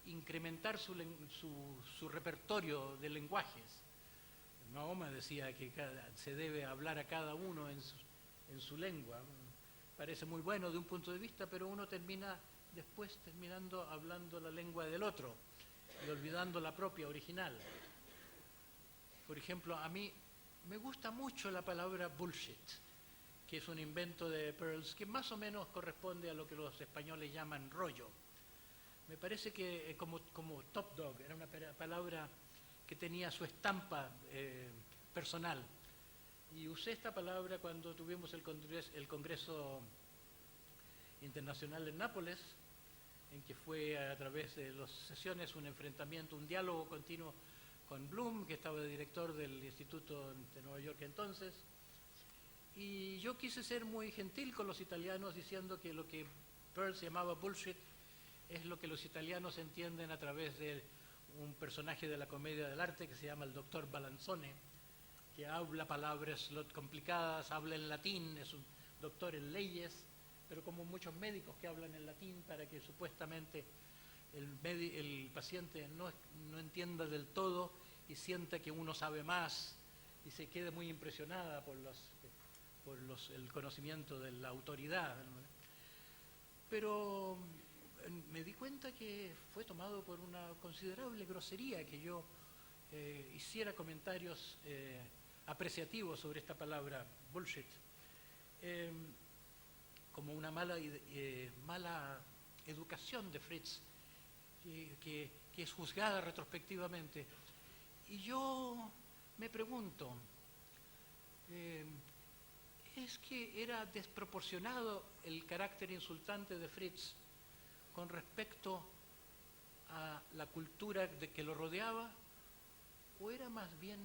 incrementar su repertorio de lenguajes. Mahoma decía que se debe hablar a cada uno en su lengua. Parece muy bueno de un punto de vista, pero uno termina después hablando la lengua del otro y olvidando la propia original. Por ejemplo, a mí me gusta mucho la palabra bullshit, que es un invento de Peirce, que más o menos corresponde a lo que los españoles llaman rollo. Me parece que como top dog, era una palabra que tenía su estampa personal. Y usé esta palabra cuando tuvimos el Congreso Internacional en Nápoles, en que fue a través de las sesiones un enfrentamiento, un diálogo continuo con Bloom, que estaba de director del Instituto de Nueva York entonces. Y yo quise ser muy gentil con los italianos, diciendo que lo que Peirce llamaba bullshit es lo que los italianos entienden a través de un personaje de la comedia del arte que se llama el doctor Balanzone, que habla palabras complicadas, habla en latín, es un doctor en leyes, pero como muchos médicos que hablan en latín para que supuestamente el paciente no entienda del todo y sienta que uno sabe más y se quede muy impresionada por el conocimiento de la autoridad. Pero me di cuenta que fue tomado por una considerable grosería que yo hiciera comentarios apreciativos sobre esta palabra bullshit. como una mala educación de Fritz, que es juzgada retrospectivamente. Y yo me pregunto, ¿es que era desproporcionado el carácter insultante de Fritz con respecto a la cultura que lo rodeaba? ¿O era más bien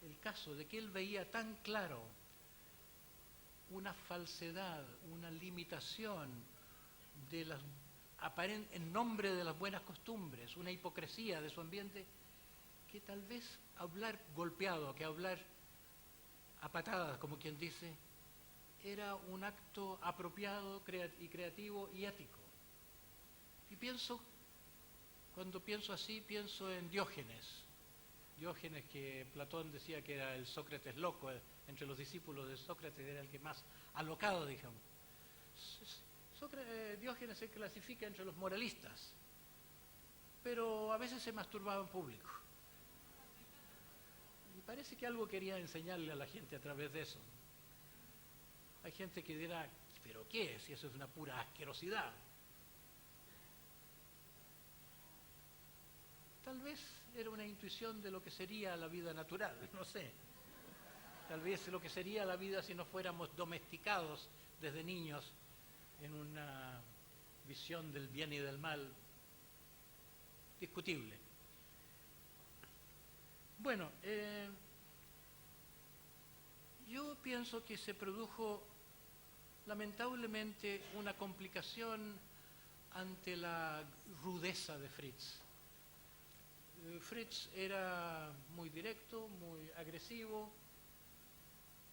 el caso de que él veía tan claro una falsedad, una limitación en nombre de las buenas costumbres, una hipocresía de su ambiente, que tal vez hablar golpeado, que hablar a patadas, como quien dice, era un acto apropiado y creativo y ético? Y cuando pienso así, pienso en Diógenes. Diógenes, que Platón decía que era el Sócrates loco, entre los discípulos de Sócrates era el que más alocado, digamos. Diógenes se clasifica entre los moralistas, pero a veces se masturbaba en público. Y parece que algo quería enseñarle a la gente a través de eso. Hay gente que dirá, ¿pero qué? Si eso es una pura asquerosidad. Tal vez era una intuición de lo que sería la vida natural, no sé. Tal vez lo que sería la vida si no fuéramos domesticados desde niños en una visión del bien y del mal discutible. Bueno, yo pienso que se produjo lamentablemente una complicación ante la rudeza de Fritz. Fritz era muy directo, muy agresivo,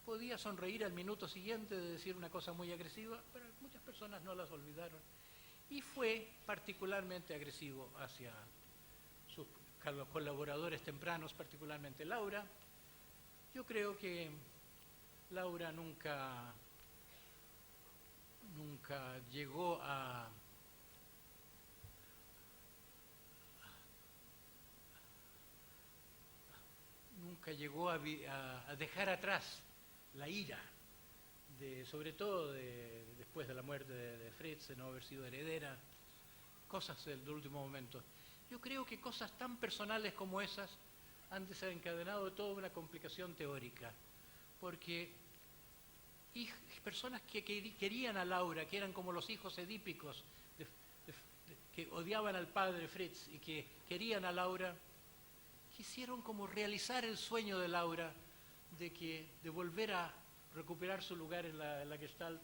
podía sonreír al minuto siguiente de decir una cosa muy agresiva, pero muchas personas no las olvidaron. Y fue particularmente agresivo hacia sus colaboradores tempranos, particularmente Laura. Yo creo que Laura nunca llegó a dejar atrás la ira, sobre todo después de la muerte de Fritz, de no haber sido heredera, cosas del último momento. Yo creo que cosas tan personales como esas han desencadenado toda una complicación teórica, porque personas que querían a Laura, que eran como los hijos edípicos, que odiaban al padre Fritz y que querían a Laura, quisieron como realizar el sueño de Laura de volver a recuperar su lugar en la Gestalt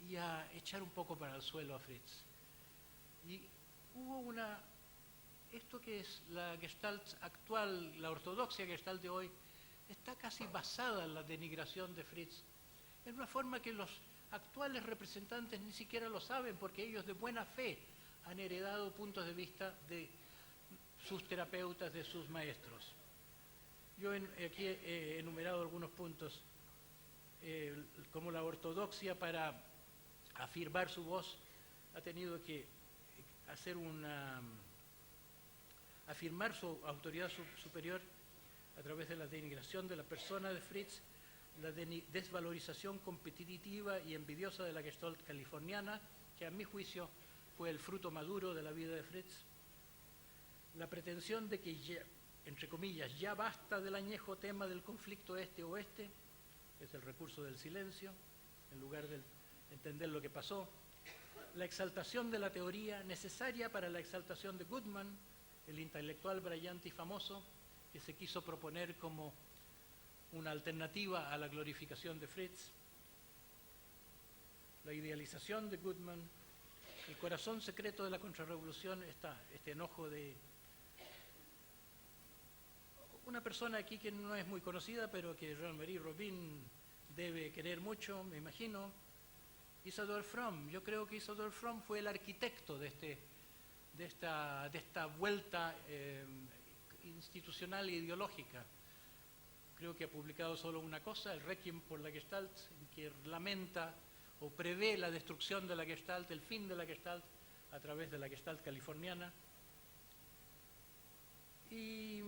y a echar un poco para el suelo a Fritz. Y hubo esto que es la Gestalt actual, la ortodoxia Gestalt de hoy, está casi basada en la denigración de Fritz, en una forma que los actuales representantes ni siquiera lo saben, porque ellos de buena fe han heredado puntos de vista de sus terapeutas, de sus maestros. Yo aquí he enumerado algunos puntos, como la ortodoxia para afirmar su voz ha tenido que afirmar su autoridad superior a través de la denigración de la persona de Fritz, la desvalorización competitiva y envidiosa de la Gestalt californiana, que a mi juicio fue el fruto maduro de la vida de Fritz, la pretensión de que ya, entre comillas, ya basta del añejo tema del conflicto este-oeste, es el recurso del silencio, en lugar de entender lo que pasó, la exaltación de la teoría necesaria para la exaltación de Goodman, el intelectual brillante y famoso, que se quiso proponer como una alternativa a la glorificación de Fritz, la idealización de Goodman, el corazón secreto de la contrarrevolución, este enojo de una persona aquí que no es muy conocida, pero que Jean-Marie Robin debe querer mucho, me imagino, Isadore Fromm. Yo creo que Isadore Fromm fue el arquitecto de esta vuelta institucional e ideológica. Creo que ha publicado solo una cosa, el Requiem por la Gestalt, en que lamenta o prevé la destrucción de la Gestalt, el fin de la Gestalt, a través de la Gestalt californiana. Y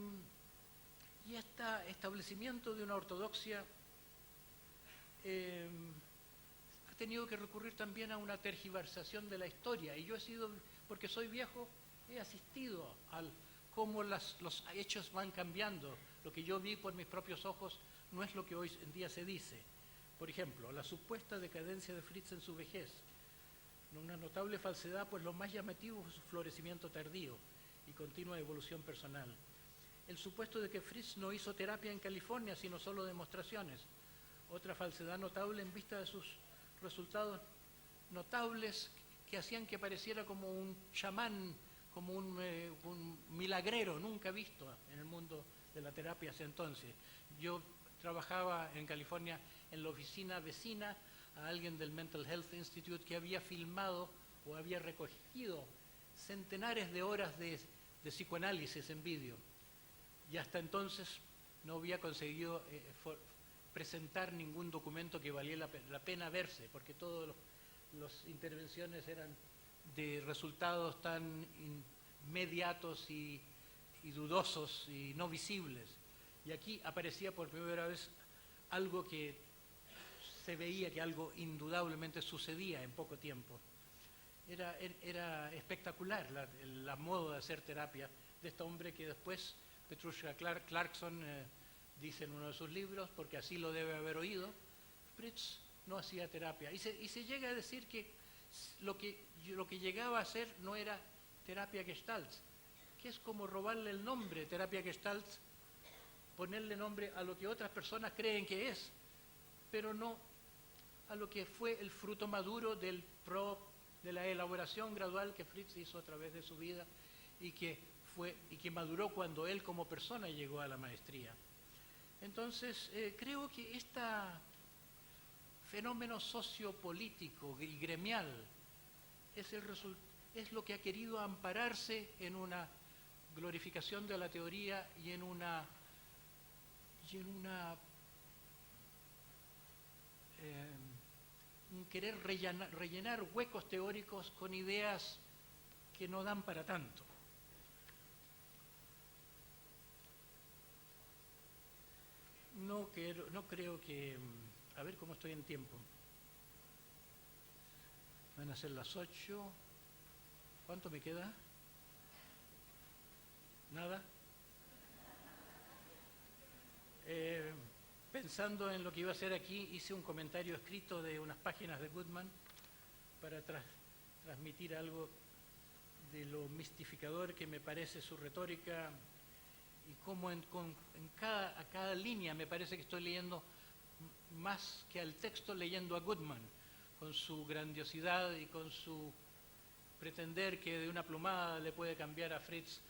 este establecimiento de una ortodoxia tenido que recurrir también a una tergiversación de la historia. Y yo he sido, porque soy viejo, he asistido al cómo los hechos van cambiando. Lo que yo vi por mis propios ojos no es lo que hoy en día se dice. Por ejemplo, la supuesta decadencia de Fritz en su vejez. Una notable falsedad, pues lo más llamativo fue su florecimiento tardío y continua evolución personal. El supuesto de que Fritz no hizo terapia en California, sino solo demostraciones. Otra falsedad notable en vista de sus resultados notables que hacían que pareciera como un chamán, como un milagrero nunca visto en el mundo de la terapia hasta entonces. Yo trabajaba en California en la oficina vecina a alguien del Mental Health Institute que había filmado o había recogido centenares de horas de psicoanálisis en vídeo. Y hasta entonces no había conseguido presentar ningún documento que valiera la pena verse, porque todas las intervenciones eran de resultados tan inmediatos y dudosos y no visibles. Y aquí aparecía por primera vez algo que se veía que algo indudablemente sucedía en poco tiempo. Era espectacular la modo de hacer terapia de este hombre que después Petrushka Clarkson dice en uno de sus libros, porque así lo debe haber oído, Fritz no hacía terapia. Y se llega a decir que lo que llegaba a hacer no era terapia Gestalt, que es como robarle el nombre, terapia Gestalt, ponerle nombre a lo que otras personas creen que es, pero no a lo que fue el fruto maduro de la elaboración gradual que Fritz hizo a través de su vida y que maduró cuando él como persona llegó a la maestría. Entonces, creo que este fenómeno sociopolítico y gremial es lo que ha querido ampararse en una glorificación de la teoría y en un querer rellenar huecos teóricos con ideas que no dan para tanto. No creo que... A ver cómo estoy en tiempo. Van a ser las 8. ¿Cuánto me queda? ¿Nada? Pensando en lo que iba a hacer aquí, hice un comentario escrito de unas páginas de Goodman para transmitir algo de lo mistificador que me parece su retórica y cómo a cada línea me parece que estoy leyendo más que al texto, leyendo a Goodman, con su grandiosidad y con su pretender que de una plumada le puede cambiar a Fritz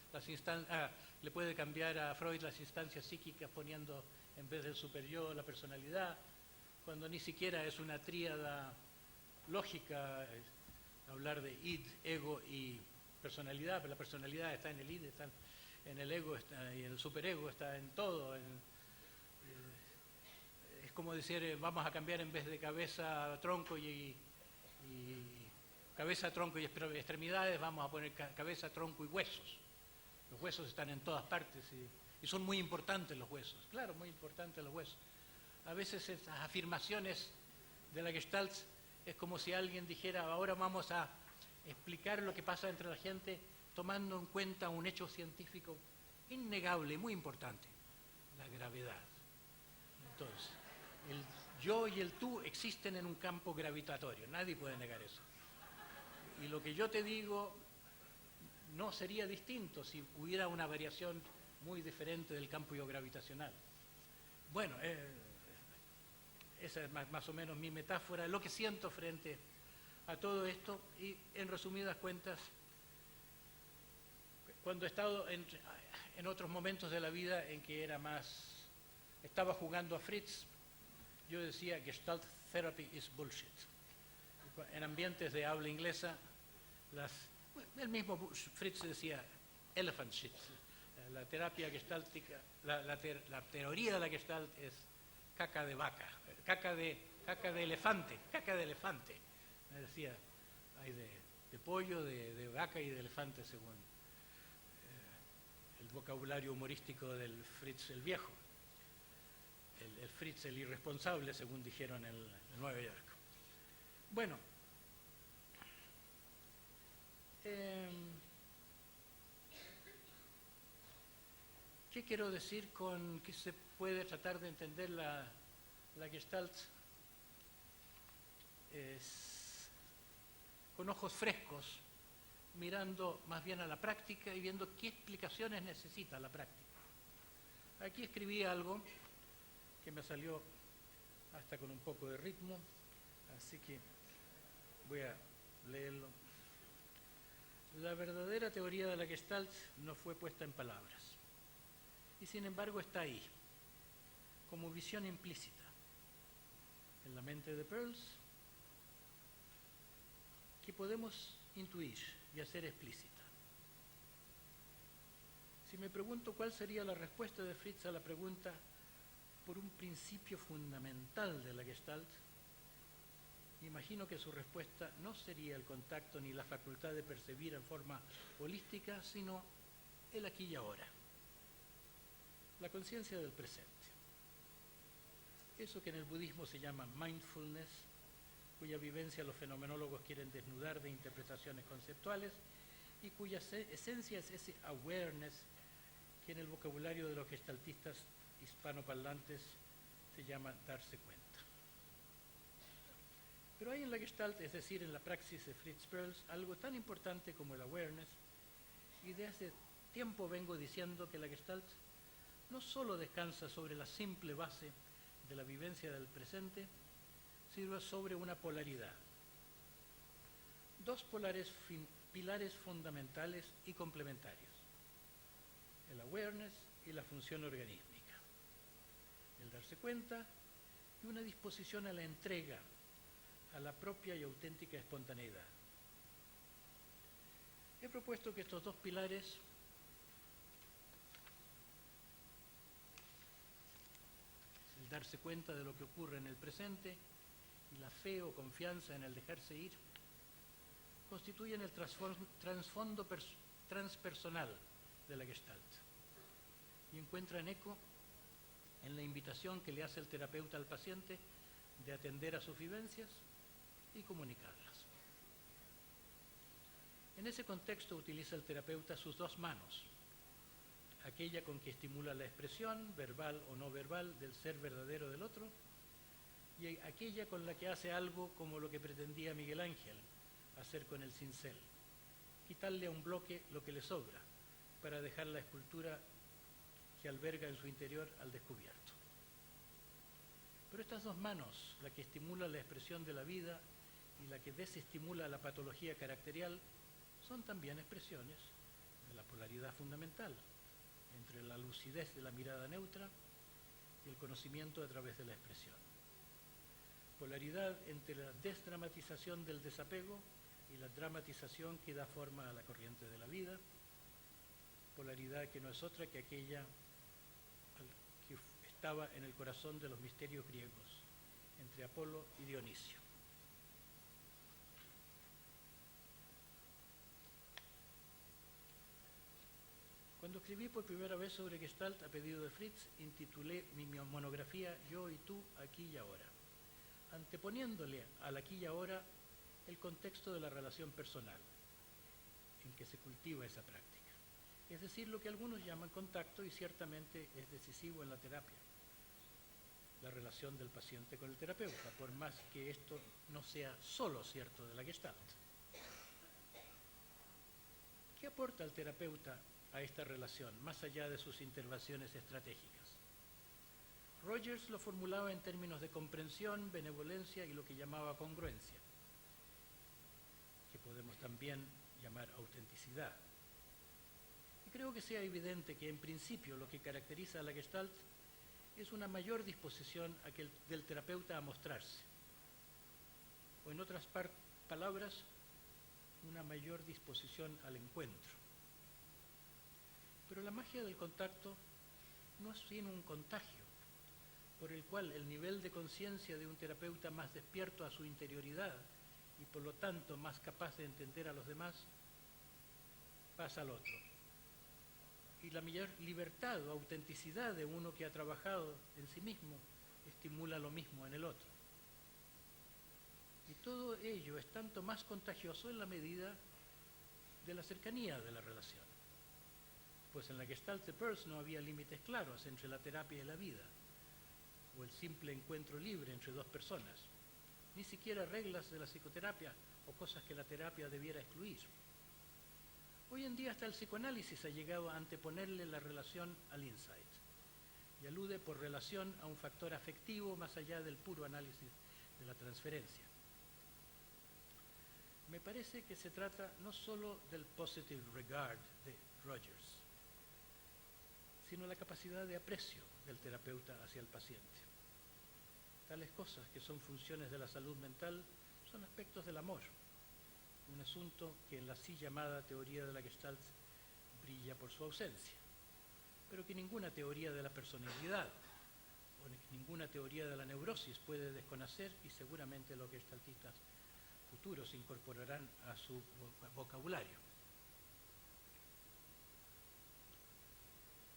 le puede cambiar a Freud las instancias psíquicas poniendo en vez del superyo la personalidad, cuando ni siquiera es una tríada lógica hablar de id, ego y personalidad, pero la personalidad está en el id, está en el ego y en el superego, está en todo. Es como decir, vamos a cambiar en vez de cabeza, tronco y cabeza, tronco y extremidades, vamos a poner cabeza, tronco y huesos. Los huesos están en todas partes y son muy importantes los huesos. Claro, muy importantes los huesos. A veces esas afirmaciones de la Gestalt es como si alguien dijera, ahora vamos a explicar lo que pasa entre la gente tomando en cuenta un hecho científico innegable y muy importante, la gravedad. Entonces, el yo y el tú existen en un campo gravitatorio, nadie puede negar eso. Y lo que yo te digo no sería distinto si hubiera una variación muy diferente del campo gravitacional. Bueno, esa es más o menos mi metáfora, lo que siento frente a todo esto y en resumidas cuentas, cuando he estado en otros momentos de la vida en que estaba jugando a Fritz, yo decía Gestalt therapy is bullshit. En ambientes de habla inglesa, el mismo Fritz decía elephant shit. La terapia gestáltica, la teoría de la Gestalt es caca de vaca, caca de elefante. Me decía, hay de pollo, de vaca y de elefante según el vocabulario humorístico del Fritz el viejo. El Fritz el irresponsable, según dijeron en Nueva York. Bueno, ¿qué quiero decir con que se puede tratar de entender la Gestalt con ojos frescos, mirando más bien a la práctica y viendo qué explicaciones necesita la práctica? Aquí escribí algo que me salió hasta con un poco de ritmo, así que voy a leerlo. La verdadera teoría de la Gestalt no fue puesta en palabras, y sin embargo está ahí, como visión implícita, en la mente de Peirce, que podemos intuir y hacer explícita. Si me pregunto cuál sería la respuesta de Fritz a la pregunta por un principio fundamental de la Gestalt, imagino que su respuesta no sería el contacto ni la facultad de percibir en forma holística, sino el aquí y ahora, la conciencia del presente. Eso que en el budismo se llama mindfulness, cuya vivencia los fenomenólogos quieren desnudar de interpretaciones conceptuales y cuya esencia es ese awareness que en el vocabulario de los gestaltistas hispanoparlantes se llama darse cuenta. Pero hay en la Gestalt, es decir, en la praxis de Fritz Perls, algo tan importante como el awareness, y de hace tiempo vengo diciendo que la Gestalt no solo descansa sobre la simple base de la vivencia del presente, sino sobre una polaridad. Dos pilares fundamentales y complementarios: el awareness y la función organísmica, el darse cuenta y una disposición a la entrega, a la propia y auténtica espontaneidad. He propuesto que estos dos pilares el darse cuenta de lo que ocurre en el presente y la fe o confianza en el dejarse ir, constituyen el trasfondo transpersonal de la Gestalt y encuentran eco en la invitación que le hace el terapeuta al paciente de atender a sus vivencias y comunicarlas. En ese contexto utiliza el terapeuta sus dos manos, aquella con que estimula la expresión, verbal o no verbal, del ser verdadero del otro, y aquella con la que hace algo como lo que pretendía Miguel Ángel hacer con el cincel: quitarle a un bloque lo que le sobra para dejar la escultura que alberga en su interior al descubierto. Pero estas dos manos, la que estimula la expresión de la vida y la que desestimula la patología caracterial, son también expresiones de la polaridad fundamental entre la lucidez de la mirada neutra y el conocimiento a través de la expresión. Polaridad entre la desdramatización del desapego y la dramatización que da forma a la corriente de la vida. Polaridad que no es otra que aquella que estaba en el corazón de los misterios griegos, entre Apolo y Dionisio. Cuando escribí por primera vez sobre Gestalt a pedido de Fritz, intitulé mi monografía Yo y tú, aquí y ahora, anteponiéndole al aquí y ahora el contexto de la relación personal en que se cultiva esa práctica. Es decir, lo que algunos llaman contacto, y ciertamente es decisivo en la terapia, la relación del paciente con el terapeuta, por más que esto no sea solo cierto de la Gestalt. ¿Qué aporta el terapeuta a esta relación, más allá de sus intervenciones estratégicas? Rogers lo formulaba en términos de comprensión, benevolencia y lo que llamaba congruencia, que podemos también llamar autenticidad. Y creo que sea evidente que en principio lo que caracteriza a la Gestalt es una mayor disposición del terapeuta a mostrarse, o en otras palabras, una mayor disposición al encuentro. Pero la magia del contacto no es sino un contagio, por el cual el nivel de conciencia de un terapeuta más despierto a su interioridad y por lo tanto más capaz de entender a los demás, pasa al otro. Y la mayor libertad o autenticidad de uno que ha trabajado en sí mismo estimula lo mismo en el otro. Y todo ello es tanto más contagioso en la medida de la cercanía de la relación. Pues en la Gestalt de Peirce no había límites claros entre la terapia y la vida, o el simple encuentro libre entre dos personas, ni siquiera reglas de la psicoterapia o cosas que la terapia debiera excluir. Hoy en día hasta el psicoanálisis ha llegado a anteponerle la relación al insight y alude por relación a un factor afectivo más allá del puro análisis de la transferencia. Me parece que se trata no solo del positive regard de Rogers, sino la capacidad de aprecio del terapeuta hacia el paciente. Tales cosas que son funciones de la salud mental son aspectos del amor, un asunto que en la así llamada teoría de la Gestalt brilla por su ausencia, pero que ninguna teoría de la personalidad o ninguna teoría de la neurosis puede desconocer, y seguramente los gestaltistas futuros incorporarán a su vocabulario.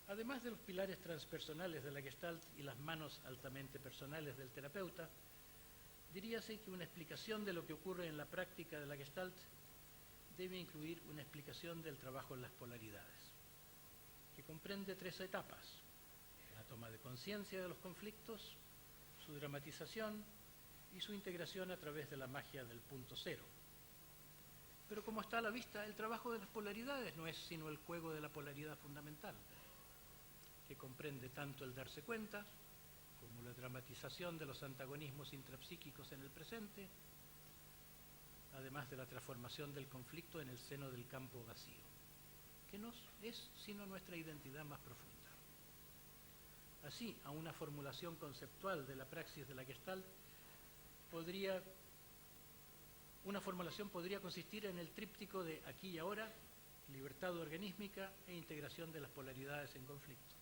Además de los pilares transpersonales de la Gestalt y las manos altamente personales del terapeuta, diríase que una explicación de lo que ocurre en la práctica de la Gestalt debe incluir una explicación del trabajo en las polaridades, que comprende 3 etapas: la toma de conciencia de los conflictos, su dramatización y su integración a través de la magia del punto cero. Pero como está a la vista, el trabajo de las polaridades no es sino el juego de la polaridad fundamental, que comprende tanto el darse cuenta como la dramatización de los antagonismos intrapsíquicos en el presente, además de la transformación del conflicto en el seno del campo vacío, que no es sino nuestra identidad más profunda. Así, a una formulación conceptual de la praxis de la Gestalt una formulación podría consistir en el tríptico de aquí y ahora, libertad organísmica e integración de las polaridades en conflicto.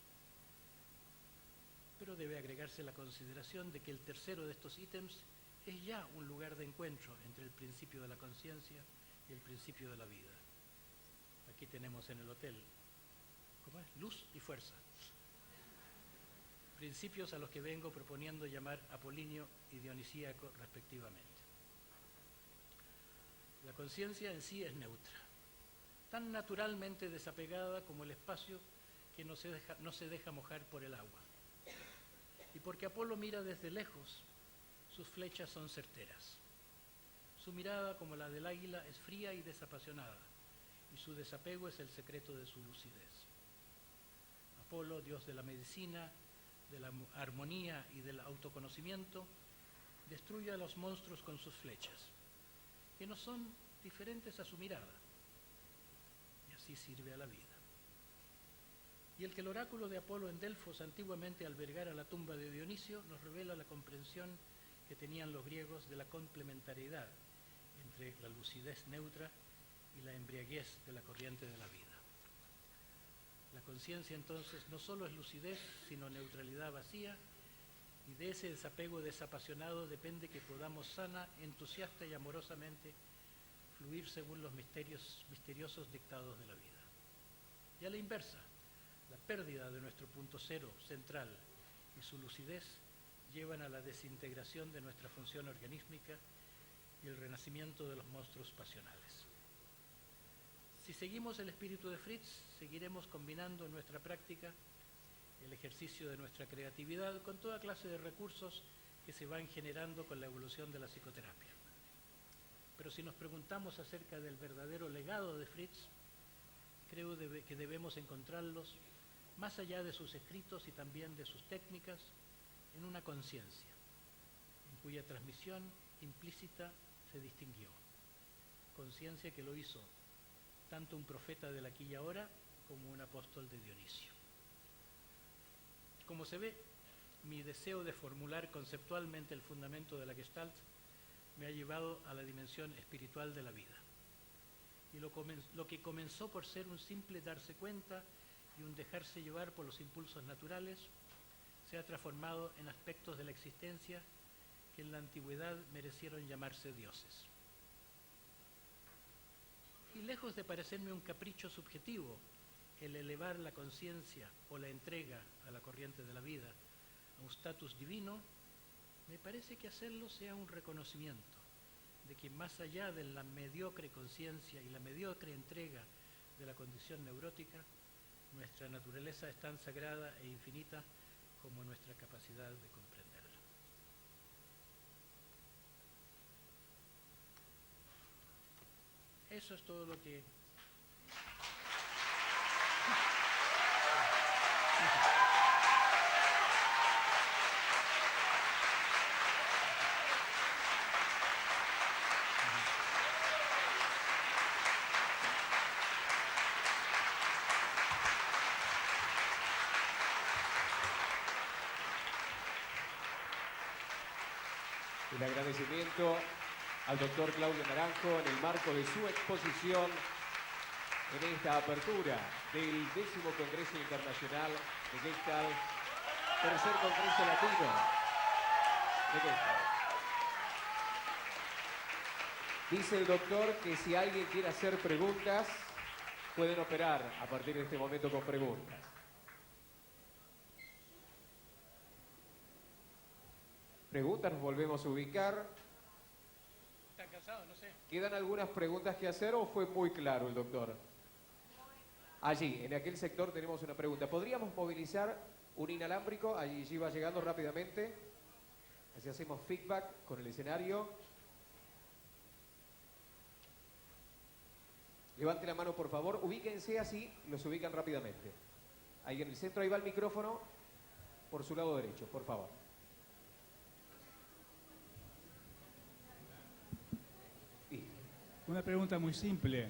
Pero debe agregarse la consideración de que el tercero de estos ítems es ya un lugar de encuentro entre el principio de la conciencia y el principio de la vida. Aquí tenemos en el hotel, ¿cómo es? Luz y fuerza. Principios a los que vengo proponiendo llamar apolíneo y dionisíaco respectivamente. La conciencia en sí es neutra, tan naturalmente desapegada como el espacio que no se deja mojar por el agua. Y porque Apolo mira desde lejos, sus flechas son certeras. Su mirada, como la del águila, es fría y desapasionada, y su desapego es el secreto de su lucidez. Apolo, dios de la medicina, de la armonía y del autoconocimiento, destruye a los monstruos con sus flechas, que no son diferentes a su mirada, y así sirve a la vida. Y el que el oráculo de Apolo en Delfos antiguamente albergara la tumba de Dionisio nos revela la comprensión que tenían los griegos de la complementariedad entre la lucidez neutra y la embriaguez de la corriente de la vida. La conciencia entonces no solo es lucidez, sino neutralidad vacía, y de ese desapego desapasionado depende que podamos sana, entusiasta y amorosamente fluir según los misteriosos dictados de la vida. Y a la inversa, la pérdida de nuestro punto cero central y su lucidez llevan a la desintegración de nuestra función organísmica y el renacimiento de los monstruos pasionales. Si seguimos el espíritu de Fritz, seguiremos combinando en nuestra práctica el ejercicio de nuestra creatividad con toda clase de recursos que se van generando con la evolución de la psicoterapia. Pero si nos preguntamos acerca del verdadero legado de Fritz, creo que debemos encontrarlos más allá de sus escritos y también de sus técnicas, en una conciencia, en cuya transmisión implícita se distinguió. Conciencia que lo hizo tanto un profeta del aquí y ahora como un apóstol de Dionisio. Como se ve, mi deseo de formular conceptualmente el fundamento de la Gestalt me ha llevado a la dimensión espiritual de la vida. Y lo que comenzó por ser un simple darse cuenta y un dejarse llevar por los impulsos naturales, se ha transformado en aspectos de la existencia que en la antigüedad merecieron llamarse dioses. Y lejos de parecerme un capricho subjetivo, el elevar la conciencia o la entrega a la corriente de la vida a un status divino, me parece que hacerlo sea un reconocimiento de que más allá de la mediocre conciencia y la mediocre entrega de la condición neurótica, nuestra naturaleza es tan sagrada e infinita como nuestra capacidad de comprenderla. Eso es todo lo que... El agradecimiento al doctor Claudio Naranjo en el marco de su exposición en esta apertura del 10º Congreso Internacional de Gestalt, tercer Congreso Latino de Gestalt. Dice el doctor que si alguien quiere hacer preguntas, pueden operar a partir de este momento con preguntas. Preguntas, nos volvemos a ubicar. ¿Están cansados? No sé. ¿Quedan algunas preguntas que hacer o fue muy claro el doctor? Allí, en aquel sector tenemos una pregunta. ¿Podríamos movilizar un inalámbrico? Allí va llegando rápidamente. Así hacemos feedback con el escenario. Levante la mano, por favor. Ubíquense así, los ubican rápidamente. Ahí en el centro, ahí va el micrófono. Por su lado derecho, por favor. Una pregunta muy simple.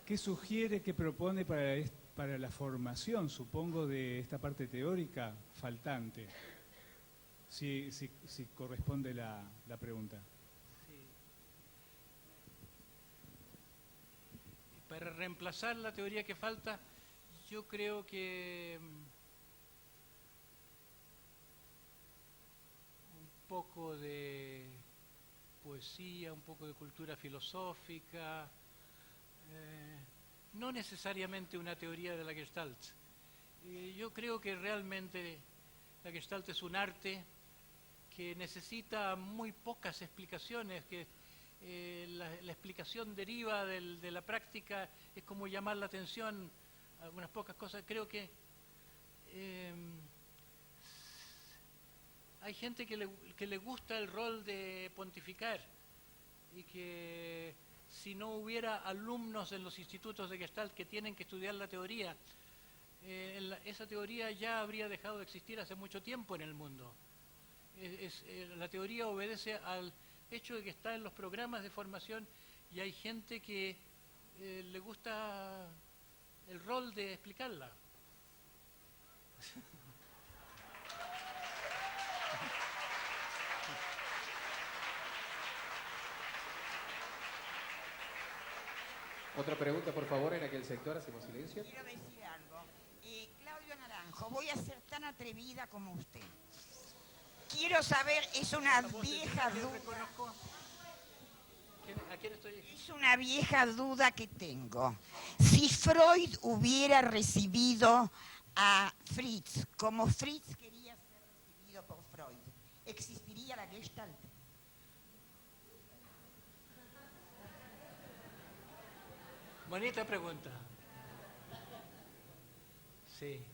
¿Qué sugiere, qué propone para la formación, supongo, de esta parte teórica faltante? Si corresponde la pregunta. Sí. Para reemplazar la teoría que falta, yo creo que un poco de poesía, un poco de cultura filosófica, no necesariamente una teoría de la Gestalt. Yo creo que realmente la Gestalt es un arte que necesita muy pocas explicaciones, que la explicación deriva de la práctica, es como llamar la atención a algunas pocas cosas. Creo que hay gente que le gusta el rol de pontificar y que si no hubiera alumnos en los institutos de Gestalt que tienen que estudiar la teoría, esa teoría ya habría dejado de existir hace mucho tiempo en el mundo. La teoría obedece al hecho de que está en los programas de formación y hay gente que le gusta el rol de explicarla. Otra pregunta, por favor, en aquel sector. Hacemos silencio. Quiero decir algo. Claudio Naranjo, voy a ser tan atrevida como usted. Quiero saber, es una vieja duda. ¿A quién estoy? Es una vieja duda que tengo. Si Freud hubiera recibido a Fritz como Fritz quería ser recibido por Freud, ¿existiría la Gestalt? Bonita pregunta. Sí.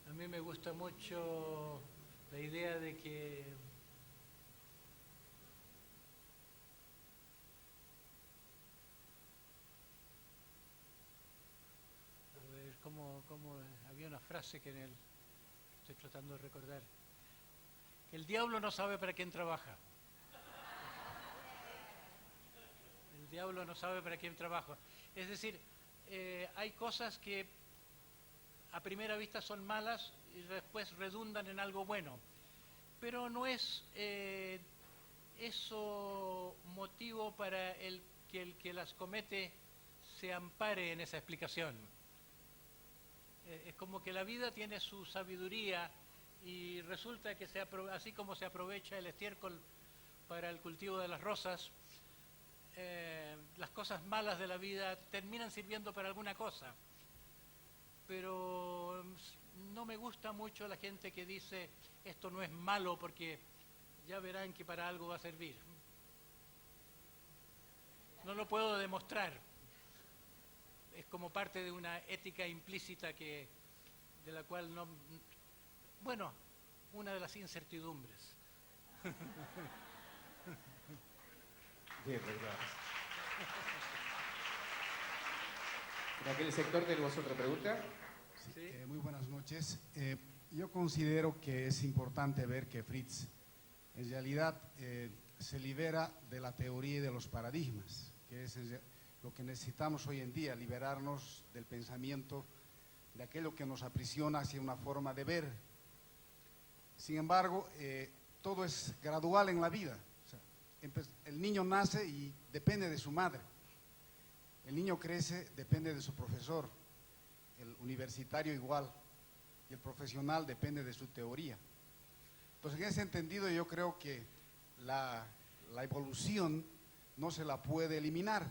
A mí me gusta mucho la idea de que como había una frase que estoy tratando de recordar, que el diablo no sabe para quién trabaja. El diablo no sabe para quién trabaja. Es decir, hay cosas que a primera vista son malas y después redundan en algo bueno. Pero no es eso motivo para el que las comete se ampare en esa explicación. Es como que la vida tiene su sabiduría y resulta que así como se aprovecha el estiércol para el cultivo de las rosas, las cosas malas de la vida terminan sirviendo para alguna cosa. pero no me gusta mucho la gente que dice esto no es malo porque ya verán que para algo va a servir. No lo puedo demostrar. Es como parte de una ética implícita de la cual no... Bueno, una de las incertidumbres. Bien, gracias. En aquel sector tenemos otra pregunta. Sí, muy buenas noches. Yo considero que es importante ver que Fritz en realidad se libera de la teoría y de los paradigmas, que es lo que necesitamos hoy en día, liberarnos del pensamiento, de aquello que nos aprisiona hacia una forma de ver. Sin embargo, todo es gradual en la vida. O sea, el niño nace y depende de su madre. El niño crece, depende de su profesor. El universitario igual. Y el profesional depende de su teoría. Entonces, en ese entendido, yo creo que la evolución no se la puede eliminar.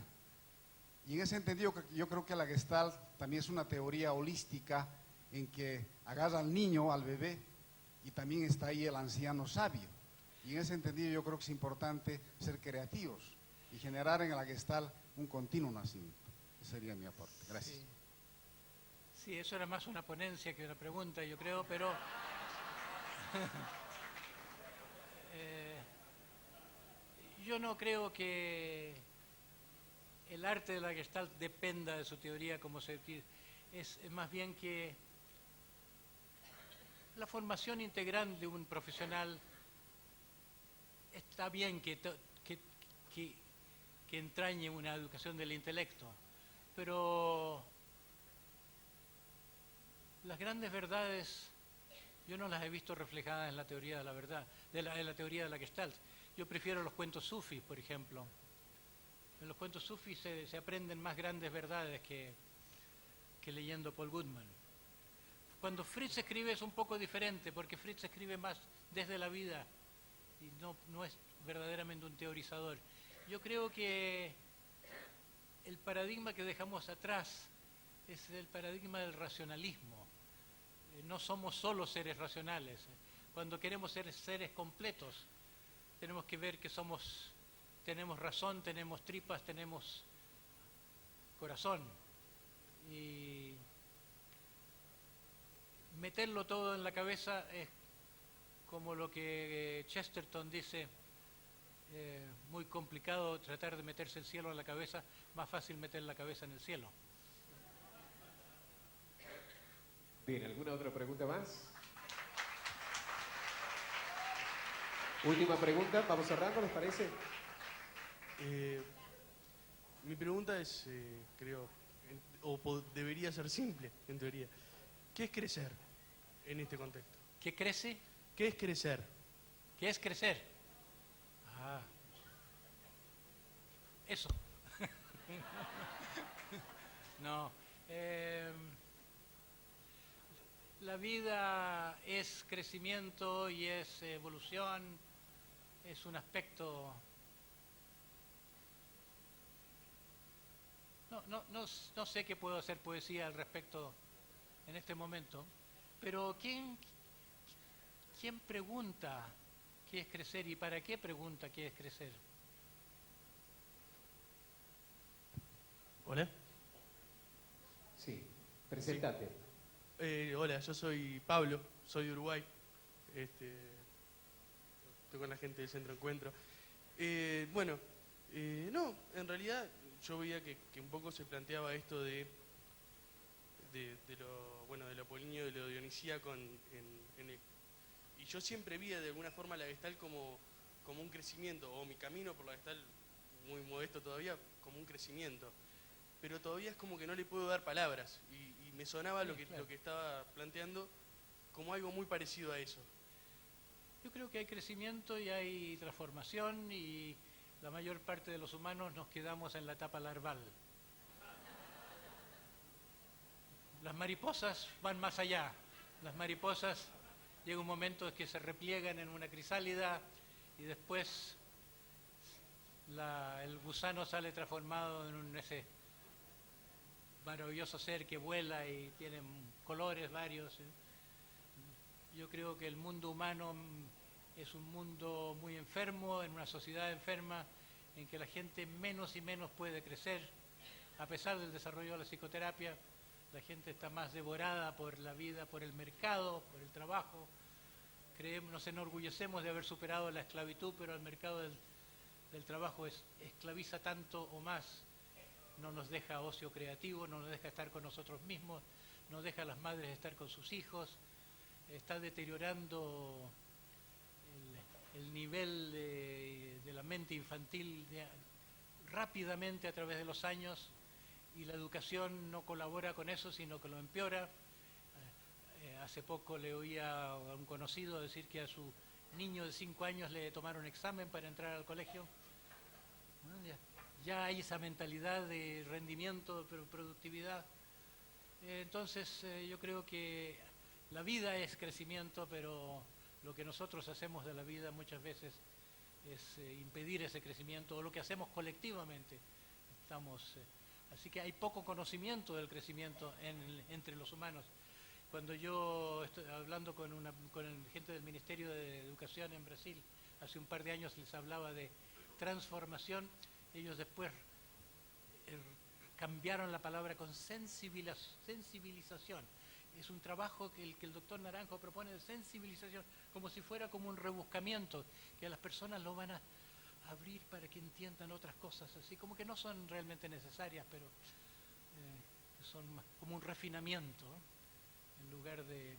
Y en ese entendido, yo creo que la Gestalt también es una teoría holística en que agarra al niño, al bebé, y también está ahí el anciano sabio. Y en ese entendido yo creo que es importante ser creativos y generar en la Gestalt un continuo nacimiento. Ese sería mi aporte. Gracias. Sí. Sí, eso era más una ponencia que una pregunta, yo creo, pero... yo no creo que el arte de la Gestalt dependa de su teoría, como se dice. Es más bien que la formación integral de un profesional está bien que entrañe una educación del intelecto, pero las grandes verdades yo no las he visto reflejadas en la teoría de la verdad, en la teoría de la Gestalt. Yo prefiero los cuentos sufis, por ejemplo. En los cuentos sufis se aprenden más grandes verdades que leyendo Paul Goodman. Cuando Fritz escribe es un poco diferente, porque Fritz escribe más desde la vida y no es verdaderamente un teorizador. Yo creo que el paradigma que dejamos atrás es el paradigma del racionalismo. No somos solo seres racionales. Cuando queremos ser seres completos, tenemos que ver que tenemos razón, tenemos tripas, tenemos corazón. Y meterlo todo en la cabeza es como lo que Chesterton dice, muy complicado tratar de meterse el cielo en la cabeza, más fácil meter la cabeza en el cielo. Bien, ¿alguna otra pregunta más? Última pregunta, vamos cerrando, ¿les parece? Mi pregunta es, creo, debería ser simple, en teoría. ¿Qué es crecer en este contexto? ¿Qué crece? ¿Qué es crecer? ¿Qué es crecer? Ah, eso. No. La vida es crecimiento y es evolución, es un aspecto... No sé qué puedo hacer poesía al respecto en este momento, pero ¿quién pregunta qué es crecer y para qué pregunta qué es crecer? Hola. Sí, presentate. Hola, yo soy Pablo, soy de Uruguay. Estoy con la gente del Centro Encuentro. No, en realidad yo veía que un poco se planteaba esto de lo apolíneo, de lo dionisíaco y yo siempre vi de alguna forma la Gestalt como un crecimiento, o mi camino por la Gestalt, muy modesto todavía, como un crecimiento. Pero todavía es como que no le puedo dar palabras y me sonaba Sí, lo que claro. estaba planteando como algo muy parecido a eso. Yo creo que hay crecimiento y hay transformación y la mayor parte de los humanos nos quedamos en la etapa larval. Las mariposas van más allá. Las mariposas llega un momento en que se repliegan en una crisálida y después el gusano sale transformado en maravilloso ser que vuela y tiene colores varios. Yo creo que el mundo humano es un mundo muy enfermo, en una sociedad enferma, en que la gente menos y menos puede crecer. A pesar del desarrollo de la psicoterapia, la gente está más devorada por la vida, por el mercado, por el trabajo. Nos enorgullecemos de haber superado la esclavitud, pero el mercado del trabajo esclaviza tanto o más. No nos deja ocio creativo, no nos deja estar con nosotros mismos, no deja a las madres estar con sus hijos. Está deteriorando el nivel de la mente infantil rápidamente a través de los años, y la educación no colabora con eso, sino que lo empeora. Hace poco le oía a un conocido decir que a su niño de 5 años le tomaron examen para entrar al colegio. Ya hay esa mentalidad de rendimiento, de productividad. Entonces yo creo que la vida es crecimiento, pero lo que nosotros hacemos de la vida muchas veces es impedir ese crecimiento, o lo que hacemos colectivamente. Así que hay poco conocimiento del crecimiento entre los humanos. Cuando yo estoy hablando con gente del Ministerio de Educación en Brasil, hace un par de años les hablaba de transformación, ellos después cambiaron la palabra con sensibilización. Es un trabajo que el doctor Naranjo propone de sensibilización, como si fuera como un rebuscamiento, que a las personas lo van a abrir para que entiendan otras cosas, así como que no son realmente necesarias, pero son como un refinamiento, ¿no? En lugar de...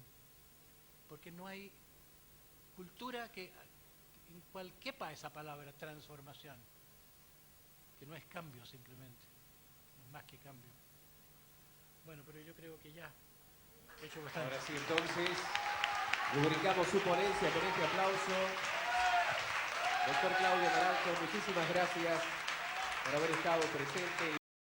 porque no hay cultura en cual quepa esa palabra transformación, que no es cambio simplemente, es más que cambio. Bueno, pero yo creo que ya he hecho bastante. Ahora sí, entonces, rubricamos su ponencia con este aplauso. Doctor Claudio Naranjo, muchísimas gracias por haber estado presente.